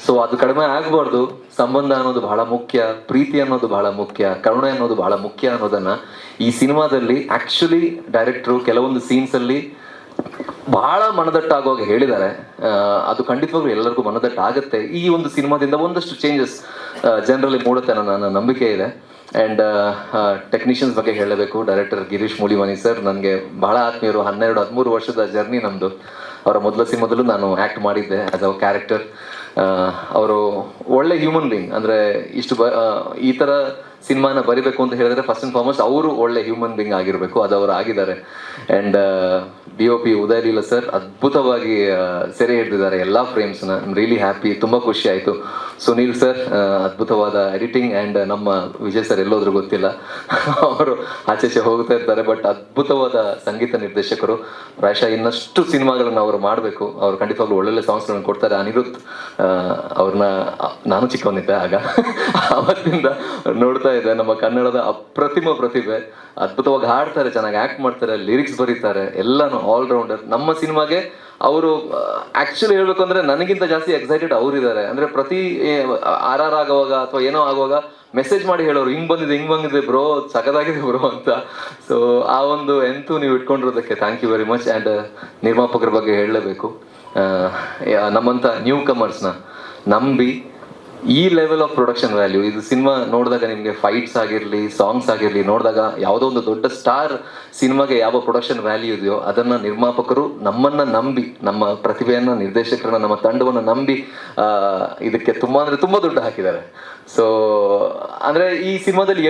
ಸೊ ಅದು ಕಡಿಮೆ ಆಗಬಾರ್ದು. ಸಂಬಂಧ ಅನ್ನೋದು ಬಹಳ ಮುಖ್ಯ, ಪ್ರೀತಿ ಅನ್ನೋದು ಬಹಳ ಮುಖ್ಯ, ಕರುಣೆ ಅನ್ನೋದು ಬಹಳ ಮುಖ್ಯ ಅನ್ನೋದನ್ನು ಈ ಸಿನಿಮಾದಲ್ಲಿ ಆ್ಯಕ್ಚುಲಿ ಡೈರೆಕ್ಟ್ರು ಕೆಲವೊಂದು ಸೀನ್ಸಲ್ಲಿ ಬಹಳ ಮನದಟ್ಟಾಗುವಾಗ ಹೇಳಿದ್ದಾರೆ. ಅದು ಖಂಡಿತವಾಗ್ಲೂ ಎಲ್ಲರಿಗೂ ಮನದಟ್ಟಾಗುತ್ತೆ. ಈ ಒಂದು ಸಿನಿಮಾದಿಂದ ಒಂದಷ್ಟು ಚೇಂಜಸ್ ಜನರಲ್ಲಿ ಮೂಡುತ್ತೆ ಅನ್ನೋ ನನ್ನ ನಂಬಿಕೆ ಇದೆ. ಆ್ಯಂಡ್ ಟೆಕ್ನಿಷಿಯನ್ಸ್ ಬಗ್ಗೆ ಹೇಳಬೇಕು. ಡೈರೆಕ್ಟರ್ ಗಿರೀಶ್ ಮೂಲಿಮನಿ ಸರ್ ನನಗೆ ಬಹಳ ಆತ್ಮೀಯರು. 12-13 ವರ್ಷದ ಜರ್ನಿ ನಮ್ಮದು. ಅವರ ಮೊದಲ ಸಿನಿಮಾದಲ್ಲೂ ನಾನು ಆ್ಯಕ್ಟ್ ಮಾಡಿದ್ದೆ ಆ್ಯಸ್ ಅ ಕ್ಯಾರೆಕ್ಟರ್. ಅವರು ಒಳ್ಳೆ ಹ್ಯೂಮನ್ ಬೀಯಿಂಗ್. ಅಂದರೆ ಈ ಥರ ಸಿನಿಮಾನ ಬರಿಬೇಕು ಅಂತ ಹೇಳಿದ್ರೆ ಫಸ್ಟ್ ಆ್ಯಂಡ್ ಫಾರ್ಮೋಸ್ಟ್ ಅವರು ಒಳ್ಳೆ ಹ್ಯೂಮನ್ ಬೀಯಿಂಗ್ ಆಗಿರಬೇಕು. ಅದು ಅವರು ಆಗಿದ್ದಾರೆ. And DOP Uday Leela sir ಅದ್ಭುತವಾಗಿ ಸೆರೆ ಹಿಡಿದಿದ್ದಾರೆ ಎಲ್ಲ ಫ್ರೇಮ್ಸ್ನ. ಐ ಆಮ್ ರಿಯಲಿ ಹ್ಯಾಪಿ, ತುಂಬ ಖುಷಿ ಆಯಿತು. ಸುನೀಲ್ ಸರ್ ಅದ್ಭುತವಾದ ಎಡಿಟಿಂಗ್. ಆ್ಯಂಡ್ ನಮ್ಮ ವಿಜಯ್ ಸರ್ ಎಲ್ಲೋದ್ರೂ ಗೊತ್ತಿಲ್ಲ, ಅವರು ಆಚೆಚೆ ಹೋಗ್ತಾ ಇರ್ತಾರೆ. ಬಟ್ ಅದ್ಭುತವಾದ ಸಂಗೀತ ನಿರ್ದೇಶಕರು. ಪ್ರಾಯಶಃ ಇನ್ನಷ್ಟು ಸಿನಿಮಾಗಳನ್ನು ಅವರು ಮಾಡಬೇಕು. ಅವರು ಖಂಡಿತವಾಗ್ಲೂ ಒಳ್ಳೊಳ್ಳೆ ಸಾಂಗ್ಸ್ಗಳನ್ನು ಕೊಡ್ತಾರೆ. ಅನಿರುದ್ಧ್ ಅವ್ರನ್ನ ನಾನು ಚಿಕ್ಕವನಿದ್ದೆ ಆಗ, ಅವತ್ತಿಂದ ನೋಡ್ತಾ ಇದ್ದೆ. ನಮ್ಮ ಕನ್ನಡದ ಅಪ್ರತಿಮ ಪ್ರತಿಭೆ. ಅದ್ಭುತವಾಗಿ ಹಾಡ್ತಾರೆ, ಚೆನ್ನಾಗಿ ಆ್ಯಕ್ಟ್ ಮಾಡ್ತಾರೆ, ಲಿರಿಕ್ಸ್ ಬರೀತಾರೆ, ಎಲ್ಲಾನು ಆಲ್ರೌಂಡರ್. ನಮ್ಮ ಸಿನಿಮಾಗೆ ಅವರು ಆ್ಯಕ್ಚುಲಿ ಹೇಳ್ಬೇಕು ಅಂದರೆ ನನಗಿಂತ ಜಾಸ್ತಿ ಎಕ್ಸೈಟೆಡ್ ಅವರಿದ್ದಾರೆ. ಅಂದರೆ ಪ್ರತಿ RR ಆಗುವಾಗ ಅಥವಾ ಏನೋ ಆಗುವಾಗ ಮೆಸೇಜ್ ಮಾಡಿ ಹೇಳೋರು, ಹಿಂಗೆ ಬಂದಿದೆ ಬ್ರೋ, ಸಖತ್ತಾಗಿದೆ ಬ್ರೋ ಅಂತ. ಸೊ ಆ ಒಂದು ಎಂತೂ ನೀವು ಇಟ್ಕೊಂಡಿರೋದಕ್ಕೆ thank you very much. And ನಿರ್ಮಾಪಕರ ಬಗ್ಗೆ ಹೇಳಲೇಬೇಕು. ನಮ್ಮಂಥ ನ್ಯೂ ಕಮರ್ಸ್ನ ನಂಬಿ ಈ ಲೆವೆಲ್ ಆಫ್ ಪ್ರೊಡಕ್ಷನ್ ವ್ಯಾಲ್ಯೂ, ಇದು ಸಿನಿಮಾ ನೋಡಿದಾಗ ನಿಮಗೆ ಫೈಟ್ಸ್ ಆಗಿರಲಿ, ಸಾಂಗ್ಸ್ ಆಗಿರಲಿ ನೋಡಿದಾಗ ಯಾವುದೋ ಒಂದು ದೊಡ್ಡ ಸ್ಟಾರ್ ಸಿನಿಮಾಗೆ ಯಾವ ಪ್ರೊಡಕ್ಷನ್ ವ್ಯಾಲ್ಯೂ ಇದೆಯೋ ಅದನ್ನು ನಿರ್ಮಾಪಕರು ನಮ್ಮನ್ನು ನಂಬಿ, ನಮ್ಮ ಪ್ರತಿಭೆಯನ್ನು, ನಿರ್ದೇಶಕರನ್ನ, ನಮ್ಮ ತಂಡವನ್ನು ನಂಬಿ ಇದಕ್ಕೆ ತುಂಬ ಅಂದರೆ ತುಂಬ ದುಡ್ಡು ಹಾಕಿದ್ದಾರೆ. ಸೊ ಅಂದರೆ ಈ ಸಿನಿಮಾದಲ್ಲಿ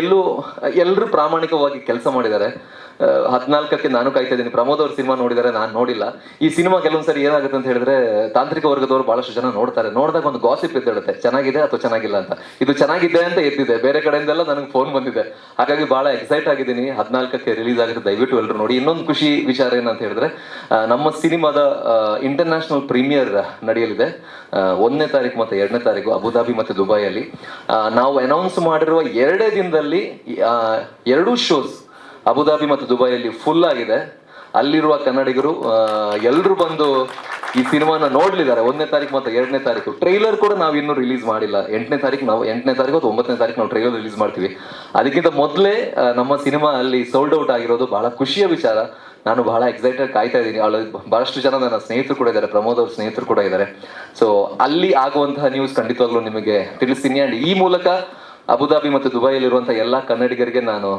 ಎಲ್ಲರೂ ಪ್ರಾಮಾಣಿಕವಾಗಿ ಕೆಲಸ ಮಾಡಿದ್ದಾರೆ. 14ಕ್ಕೆ ನಾನು ಕಾಯ್ತಾ ಇದ್ದೀನಿ. ಪ್ರಮೋದ್ ಅವ್ರ ಸಿನಿಮಾ ನೋಡಿದ್ದಾರೆ, ನಾನು ನೋಡಿಲ್ಲ. ಈ ಸಿನಿಮಾ ಕೆಲವೊಂದ್ಸರಿ ಏನಾಗುತ್ತೆ ಅಂತ ಹೇಳಿದ್ರೆ ತಾಂತ್ರಿಕ ವರ್ಗದವರು ಬಹಳಷ್ಟು ಜನ ನೋಡ್ತಾರೆ. ನೋಡಿದಾಗ ಒಂದು ಗಾಸಿಪ್ ಎದ್ದೇಳುತ್ತೆ, ಚೆನ್ನಾಗಿದೆ ಚೆನ್ನಾಗಿದೆ ಅಥವಾ ಚೆನ್ನಾಗಿಲ್ಲ ಅಂತ. ಇದು ಚೆನ್ನಾಗಿದೆ ಅಂತ ಎದ್ದಿದೆ, ಬೇರೆ ಕಡೆಯಿಂದೆಲ್ಲ ನನಗೆ ಫೋನ್ ಬಂದಿದೆ. ಹಾಗಾಗಿ ಬಹಳ ಎಕ್ಸೈಟ್ ಆಗಿದ್ದೀನಿ. 14ಕ್ಕೆ ರಿಲೀಸ್ ಆಗುತ್ತೆ, ದಯವಿಟ್ಟು ಎಲ್ಲರೂ ನೋಡಿ. ಇನ್ನೊಂದು ಖುಷಿ ವಿಚಾರ ಏನಂತ ಹೇಳಿದ್ರೆ, ನಮ್ಮ ಸಿನಿಮಾದ ಇಂಟರ್ನ್ಯಾಷನಲ್ ಪ್ರೀಮಿಯರ್ ನಡೆಯಲಿದೆ 1ನೇ ತಾರೀಕು ಮತ್ತು 2ನೇ ತಾರೀಕು ಅಬುದಾಬಿ ಮತ್ತು ದುಬೈಯಲ್ಲಿ. ನಾವು ಅನೌನ್ಸ್ ಮಾಡಿರುವ 2 ದಿನದಲ್ಲಿ 2 ಶೋಸ್ ಅಬುದಾಬಿ ಮತ್ತು ದುಬೈಯಲ್ಲಿ ಫುಲ್ ಆಗಿದೆ. ಅಲ್ಲಿರುವ ಕನ್ನಡಿಗರು ಎಲ್ಲರೂ ಬಂದು ಈ ಸಿನಿಮಾನ ನೋಡ್ಲಿದ್ದಾರೆ 1ನೇ ತಾರೀಕು ಮತ್ತು 2ನೇ ತಾರೀಕು. ಟ್ರೈಲರ್ ಕೂಡ ನಾವು ಇನ್ನೂ ರಿಲೀಸ್ ಮಾಡಿಲ್ಲ. 8ನೇ ತಾರೀಕು ಅಥವಾ 9ನೇ ತಾರೀಕು ನಾವು ಟ್ರೈಲರ್ ರಿಲೀಸ್ ಮಾಡ್ತೀವಿ. ಅದಕ್ಕಿಂತ ಮೊದಲೇ ನಮ್ಮ ಸಿನಿಮಾ ಅಲ್ಲಿ ಸೋಲ್ಡ್ ಔಟ್ ಆಗಿರೋದು ಬಹಳ ಖುಷಿಯ ವಿಚಾರ. ನಾನು ಬಹಳ ಎಕ್ಸೈಟೆಡ್ ಕಾಯ್ತಾ ಇದ್ದೀನಿ. ಬಹಳಷ್ಟು ಜನ ನನ್ನ ಸ್ನೇಹಿತರು ಕೂಡ ಇದ್ದಾರೆ, ಪ್ರಮೋದ್ ಅವ್ರ ಸ್ನೇಹಿತರು ಕೂಡ ಇದ್ದಾರೆ. ಸೊ ಅಲ್ಲಿ ಆಗುವಂತಹ ನ್ಯೂಸ್ ಖಂಡಿತವಾಗ್ಲೂ ನಿಮಗೆ ತಿಳಿಸ್ತೀನಿ. ಅಂಡ್ ಈ ಮೂಲಕ ಅಬುದಾಬಿ ಮತ್ತು ದುಬೈಯಲ್ಲಿರುವಂತಹ ಎಲ್ಲ ಕನ್ನಡಿಗರಿಗೆ ನಾನು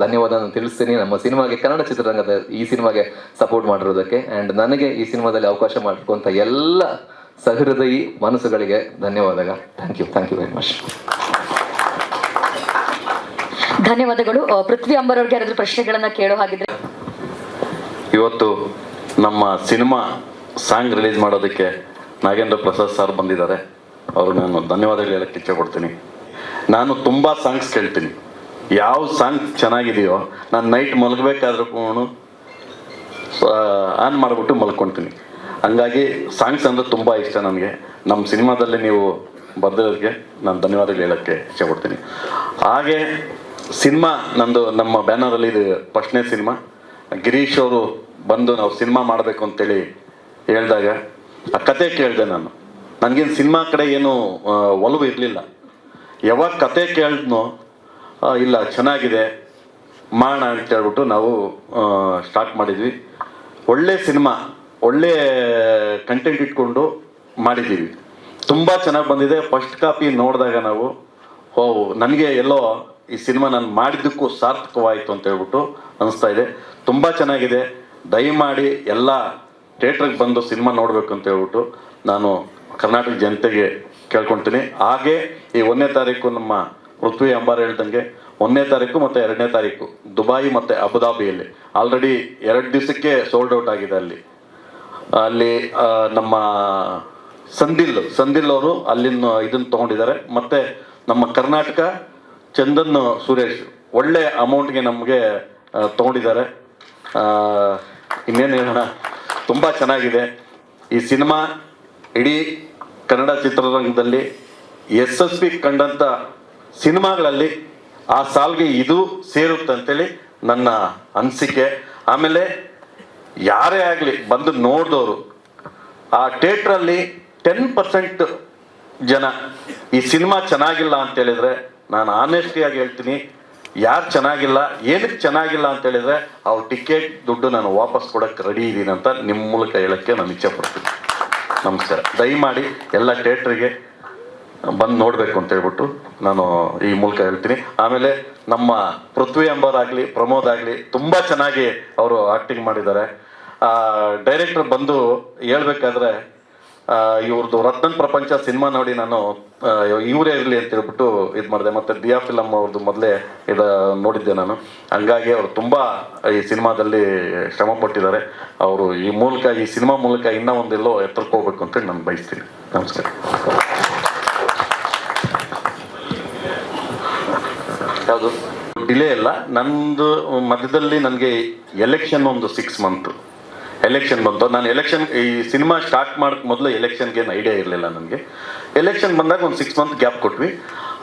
ಧನ್ಯವಾದ ತಿಳಿಸ್ತೀನಿ, ನಮ್ಮ ಸಿನಿಮಾಗೆ, ಕನ್ನಡ ಚಿತ್ರರಂಗದ ಈ ಸಿನಿಮಾಗೆ ಸಪೋರ್ಟ್ ಮಾಡಿರೋದಕ್ಕೆ. ಅಂಡ್ ನನಗೆ ಈ ಸಿನಿಮಾದಲ್ಲಿ ಅವಕಾಶ ಮಾಡಿರುವಂಥ ಎಲ್ಲ ಸಹೃದಯಿ ಮನಸ್ಸುಗಳಿಗೆ ಧನ್ಯವಾದ. Thank you very much. ಧನ್ಯವಾದಗಳು. ಪೃಥ್ವಿ ಅಂಬರ್ ಅವ್ರಿಗೆ ಯಾರಾದ್ರೂ ಪ್ರಶ್ನೆಗಳನ್ನ ಕೇಳೋ ಹಾಗಿದ್ರೆ. ಇವತ್ತು ನಮ್ಮ ಸಿನಿಮಾ ಸಾಂಗ್ ರಿಲೀಸ್ ಮಾಡೋದಕ್ಕೆ ನಾಗೇಂದ್ರ ಪ್ರಸಾದ್ ಸರ್ ಬಂದಿದ್ದಾರೆ. ಅವ್ರಿಗೆ ನಾನು ಧನ್ಯವಾದಗಳು ಹೇಳಕ್ಕೆ ಇಚ್ಛೆಪಡ್ತೀನಿ. ನಾನು ತುಂಬ ಸಾಂಗ್ಸ್ ಕೇಳ್ತೀನಿ. ಯಾವ ಸಾಂಗ್ ಚೆನ್ನಾಗಿದೆಯೋ ನಾನು ನೈಟ್ ಮಲಗಬೇಕಾದ್ರೂ ಆನ್ ಮಾಡಿಬಿಟ್ಟು ಮಲ್ಕೊಳ್ತೀನಿ. ಹಂಗಾಗಿ ಸಾಂಗ್ಸ್ ಅಂದರೆ ತುಂಬ ಇಷ್ಟ ನನಗೆ. ನಮ್ಮ ಸಿನಿಮಾದಲ್ಲಿ ನೀವು ಬರೆದಿರೋದಕ್ಕೆ ನಾನು ಧನ್ಯವಾದಗಳು ಹೇಳೋಕ್ಕೆ ಇಷ್ಟಪಡ್ತೀನಿ. ಹಾಗೆ ಸಿನಿಮಾ ನಂದು ನಮ್ಮ ಬ್ಯಾನರಲ್ಲಿ ಇದು ಫಸ್ಟ್ನೇ ಸಿನಿಮಾ. ಗಿರೀಶ್ ಅವರು ಬಂದು ನಾವು ಸಿನಿಮಾ ಮಾಡಬೇಕು ಅಂತೇಳಿ ಹೇಳಿದಾಗ ಆ ಕತೆ ಕೇಳಿದೆ ನಾನು. ನನಗೇನು ಸಿನಿಮಾ ಕಡೆ ಏನು ಒಲವು ಇರಲಿಲ್ಲ. ಯಾವಾಗ ಕತೆ ಕೇಳಿದ್ನೋ ಇಲ್ಲ ಚೆನ್ನಾಗಿದೆ ಮಾಡೋಣ ಅಂತ ಹೇಳ್ಬಿಟ್ಟು ನಾವು ಸ್ಟಾರ್ಟ್ ಮಾಡಿದ್ವಿ. ಒಳ್ಳೆ ಸಿನಿಮಾ, ಒಳ್ಳೆ ಕಂಟೆಂಟ್ ಇಟ್ಕೊಂಡು ಮಾಡಿದ್ದೀವಿ. ತುಂಬ ಚೆನ್ನಾಗಿ ಬಂದಿದೆ. ಫಸ್ಟ್ ಕಾಪಿ ನೋಡಿದಾಗ ನಾವು ನನಗೆ ಎಲ್ಲೋ ಈ ಸಿನಿಮಾ ನಾನು ಮಾಡಿದ್ದಕ್ಕೂ ಸಾರ್ಥಕವಾಯಿತು ಅಂತ ಹೇಳ್ಬಿಟ್ಟು ಅನಿಸ್ತಾ ಇದೆ. ತುಂಬ ಚೆನ್ನಾಗಿದೆ. ದಯಮಾಡಿ ಎಲ್ಲ ಥಿಯೇಟ್ರಿಗೆ ಬಂದು ಸಿನಿಮಾ ನೋಡಬೇಕು ಅಂತ ಹೇಳ್ಬಿಟ್ಟು ನಾನು ಕರ್ನಾಟಕ ಜನತೆಗೆ ಕೇಳ್ಕೊಳ್ತೀನಿ. ಹಾಗೆ ಈ 1ನೇ ತಾರೀಕು ನಮ್ಮ ಪೃಥ್ವಿ ಅಂಬಾರ್ ಹೇಳ್ದಂಗೆ 1ನೇ ತಾರೀಕು ಮತ್ತು 2ನೇ ತಾರೀಕು ದುಬಾಯಿ ಮತ್ತು ಅಬುದಾಬಿಯಲ್ಲಿ ಆಲ್ರೆಡಿ 2 ದಿವಸಕ್ಕೆ ಸೋಲ್ಡ್ ಔಟ್ ಆಗಿದೆ. ಅಲ್ಲಿ ನಮ್ಮ ಸಂದಿಲ್ ಅವರು ಅಲ್ಲಿನ ಇದನ್ನು ತೊಗೊಂಡಿದ್ದಾರೆ. ಮತ್ತು ನಮ್ಮ ಕರ್ನಾಟಕ ಚಂದನ್ ಸುರೇಶ್ ಒಳ್ಳೆ ಅಮೌಂಟ್ಗೆ ನಮಗೆ ತೊಗೊಂಡಿದ್ದಾರೆ. ಇನ್ನೇನು ಹೇಳೋಣ, ತುಂಬ ಚೆನ್ನಾಗಿದೆ ಈ ಸಿನಿಮಾ. ಇಡೀ ಕನ್ನಡ ಚಿತ್ರರಂಗದಲ್ಲಿ ಯಶಸ್ವಿ ಕಂಡಂಥ ಸಿನಿಮಾಗಳಲ್ಲಿ ಆ ಸಾಲ್ಗೆ ಇದು ಸೇರುತ್ತೆ ಅಂತೇಳಿ ನನ್ನ ಅನಿಸಿಕೆ. ಆಮೇಲೆ ಯಾರೇ ಆಗಲಿ ಬಂದು ನೋಡಿದವರು ಆ ಥಿಯೇಟ್ರಲ್ಲಿ 10% ಜನ ಈ ಸಿನಿಮಾ ಚೆನ್ನಾಗಿಲ್ಲ ಅಂತೇಳಿದರೆ ನಾನು ಆನೆಸ್ಟಿಯಾಗಿ ಹೇಳ್ತೀನಿ, ಯಾರು ಚೆನ್ನಾಗಿಲ್ಲ, ಏನಕ್ಕೆ ಚೆನ್ನಾಗಿಲ್ಲ ಅಂತೇಳಿದರೆ ಅವ್ರ ಟಿಕೆಟ್ ದುಡ್ಡು ನಾನು ವಾಪಸ್ ಕೊಡೋಕ್ಕೆ ರೆಡಿ ಇದ್ದೀನಿ ಅಂತ ನಿಮ್ಮ ಮೂಲಕ ಹೇಳೋಕ್ಕೆ ನಾನು ಇಚ್ಛೆ ಪಡ್ತೀನಿ. ನಮಸ್ಕಾರ. ದಯಮಾಡಿ ಎಲ್ಲ ಥಿಯೇಟ್ರಿಗೆ ಬಂದು ನೋಡಬೇಕು ಅಂತ ಹೇಳ್ಬಿಟ್ಟು ನಾನು ಈ ಮೂಲಕ ಹೇಳ್ತೀನಿ. ಆಮೇಲೆ ನಮ್ಮ ಪೃಥ್ವಿ ಅಂಬರ್ ಆಗಲಿ, ಪ್ರಮೋದ್ ಆಗಲಿ ತುಂಬ ಚೆನ್ನಾಗಿ ಅವರು ಆ್ಯಕ್ಟಿಂಗ್ ಮಾಡಿದ್ದಾರೆ. ಡೈರೆಕ್ಟರ್ ಬಂದು ಹೇಳ್ಬೇಕಾದ್ರೆ ಇವ್ರದ್ದು ರತ್ನನ್ ಪ್ರಪಂಚ ಸಿನಿಮಾ ನೋಡಿ ನಾನು ಇವರೇ ಇರಲಿ ಅಂತ ಹೇಳ್ಬಿಟ್ಟು ಇದು ಮಾಡಿದೆ. ಮತ್ತು ದಿಯಾ ಫಿಲಮ್ ಅವ್ರದ್ದು ಮೊದಲೇ ಇದು ನೋಡಿದ್ದೆ ನಾನು. ಹಂಗಾಗಿ ಅವರು ತುಂಬ ಈ ಸಿನಿಮಾದಲ್ಲಿ ಶ್ರಮ ಪಟ್ಟಿದ್ದಾರೆ. ಅವರು ಈ ಮೂಲಕ, ಈ ಸಿನಿಮಾ ಮೂಲಕ ಇನ್ನೂ ಒಂದೆಲ್ಲೋ ಎತ್ತರಕ್ಕೆ ಹೋಗ್ಬೇಕು ಅಂತ ನಾನು ಬಯಸ್ತೀನಿ. ನಮಸ್ಕಾರ. ಯಾವುದು ಡಿಲೇ ಇಲ್ಲ. ನಂದು ಮಧ್ಯದಲ್ಲಿ ನನಗೆ ಎಲೆಕ್ಷನ್ ಒಂದು 6 ಮಂತ್ ಎಲೆಕ್ಷನ್ ಬಂತು. ನಾನು ಎಲೆಕ್ಷನ್ ಈ ಸಿನಿಮಾ ಸ್ಟಾರ್ಟ್ ಮಾಡೋಕ್ಕೆ ಮೊದಲು ಎಲೆಕ್ಷನ್ಗೆ ಏನು ಐಡಿಯಾ ಇರಲಿಲ್ಲ ನನಗೆ. ಎಲೆಕ್ಷನ್ ಬಂದಾಗ ಒಂದು 6 ಮಂತ್ ಗ್ಯಾಪ್ ಕೊಟ್ವಿ.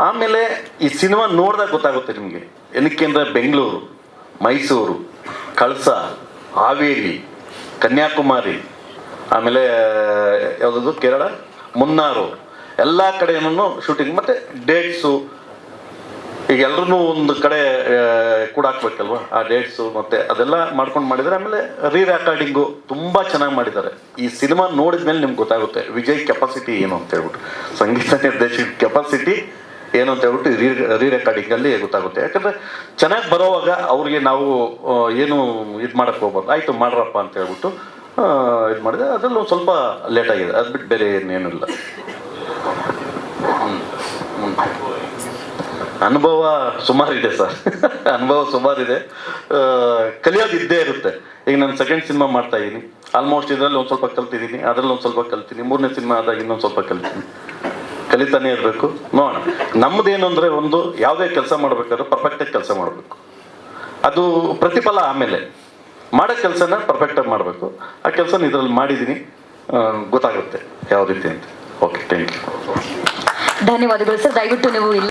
ಆಮೇಲೆ ಈ ಸಿನಿಮಾ ನೋಡಿದಾಗ ಗೊತ್ತಾಗುತ್ತೆ ನಿಮಗೆ. ಏನಕ್ಕೆ ಅಂದರೆ ಬೆಂಗಳೂರು, ಮೈಸೂರು, ಕಳಸ, ಹಾವೇರಿ, ಕನ್ಯಾಕುಮಾರಿ, ಆಮೇಲೆ ಯಾವುದದು ಕೇರಳ, ಮುನ್ನಾರು, ಎಲ್ಲ ಕಡೆಯೂ ಶೂಟಿಂಗ್ ಮತ್ತು ಡೇಟ್ಸು ಈಗ ಎಲ್ಲರೂ ಒಂದು ಕಡೆ ಕೂಡ ಹಾಕ್ಬೇಕಲ್ವ, ಆ ಡೇಟ್ಸು ಮತ್ತು ಅದೆಲ್ಲ ಮಾಡ್ಕೊಂಡು ಮಾಡಿದ್ದಾರೆ. ಆಮೇಲೆ ರೆಕಾರ್ಡಿಂಗು ತುಂಬ ಚೆನ್ನಾಗಿ ಮಾಡಿದ್ದಾರೆ. ಈ ಸಿನಿಮಾ ನೋಡಿದ ಮೇಲೆ ನಿಮ್ಗೆ ಗೊತ್ತಾಗುತ್ತೆ ವಿಜಯ್ ಕೆಪಾಸಿಟಿ ಏನು ಅಂತ ಹೇಳ್ಬಿಟ್ಟು, ಸಂಗೀತ ನಿರ್ದೇಶಕ ಕೆಪಾಸಿಟಿ ಏನು ಅಂತ ಹೇಳ್ಬಿಟ್ಟು ರೆಕಾರ್ಡಿಂಗಲ್ಲಿ ಗೊತ್ತಾಗುತ್ತೆ. ಯಾಕಂದರೆ ಚೆನ್ನಾಗಿ ಬರೋವಾಗ ಅವ್ರಿಗೆ ನಾವು ಏನು ಇದು ಮಾಡೋಕ್ಕೆ ಹೋಗ್ಬಾರ್ದು, ಆಯಿತು ಮಾಡ್ರಪ್ಪ ಅಂತ ಹೇಳ್ಬಿಟ್ಟು ಇದು ಮಾಡಿದೆ. ಅದರಲ್ಲೂ ಸ್ವಲ್ಪ ಲೇಟಾಗಿದೆ, ಅದು ಬಿಟ್ಟು ಬೇರೆ ಏನೇನಿಲ್ಲ. ಅನುಭವ ಸುಮಾರಿದೆ ಸರ್, ಅನುಭವ ಸುಮಾರಿದೆ. ಕಲಿಯೋದು ಇದ್ದೇ ಇರುತ್ತೆ. ಈಗ ನಾನು ಸೆಕೆಂಡ್ ಸಿನಿಮಾ ಮಾಡ್ತಾ ಇದ್ದೀನಿ, ಆಲ್ಮೋಸ್ಟ್ ಇದರಲ್ಲಿ ಒಂದು ಸ್ವಲ್ಪ ಕಲ್ತಿದ್ದೀನಿ, ಅದರಲ್ಲಿ ಒಂದು ಸ್ವಲ್ಪ ಕಲ್ತೀನಿ. 3ನೇ ಸಿನಿಮಾ ಆದಾಗ ಇನ್ನೊಂದು ಸ್ವಲ್ಪ ಕಲ್ತೀನಿ. ಕಲಿತಾನೆ ಇರಬೇಕು. ನೋಡೋಣ. ನಮ್ಮದೇನು ಅಂದರೆ ಒಂದು ಯಾವುದೇ ಕೆಲಸ ಮಾಡಬೇಕಾದ್ರೆ ಪರ್ಫೆಕ್ಟಾಗಿ ಕೆಲಸ ಮಾಡಬೇಕು. ಅದು ಪ್ರತಿಫಲ ಆಮೇಲೆ ಮಾಡೋ ಕೆಲಸನ ಪರ್ಫೆಕ್ಟಾಗಿ ಮಾಡಬೇಕು. ಆ ಕೆಲಸನ ಇದರಲ್ಲಿ ಮಾಡಿದ್ದೀನಿ, ಗೊತ್ತಾಗುತ್ತೆ ಯಾವ ರೀತಿ ಅಂತ. Okay, thank you. ಧನ್ಯವಾದಗಳು ಸರ್. ದಯವಿಟ್ಟು ನೀವು ಇಲ್ಲಿ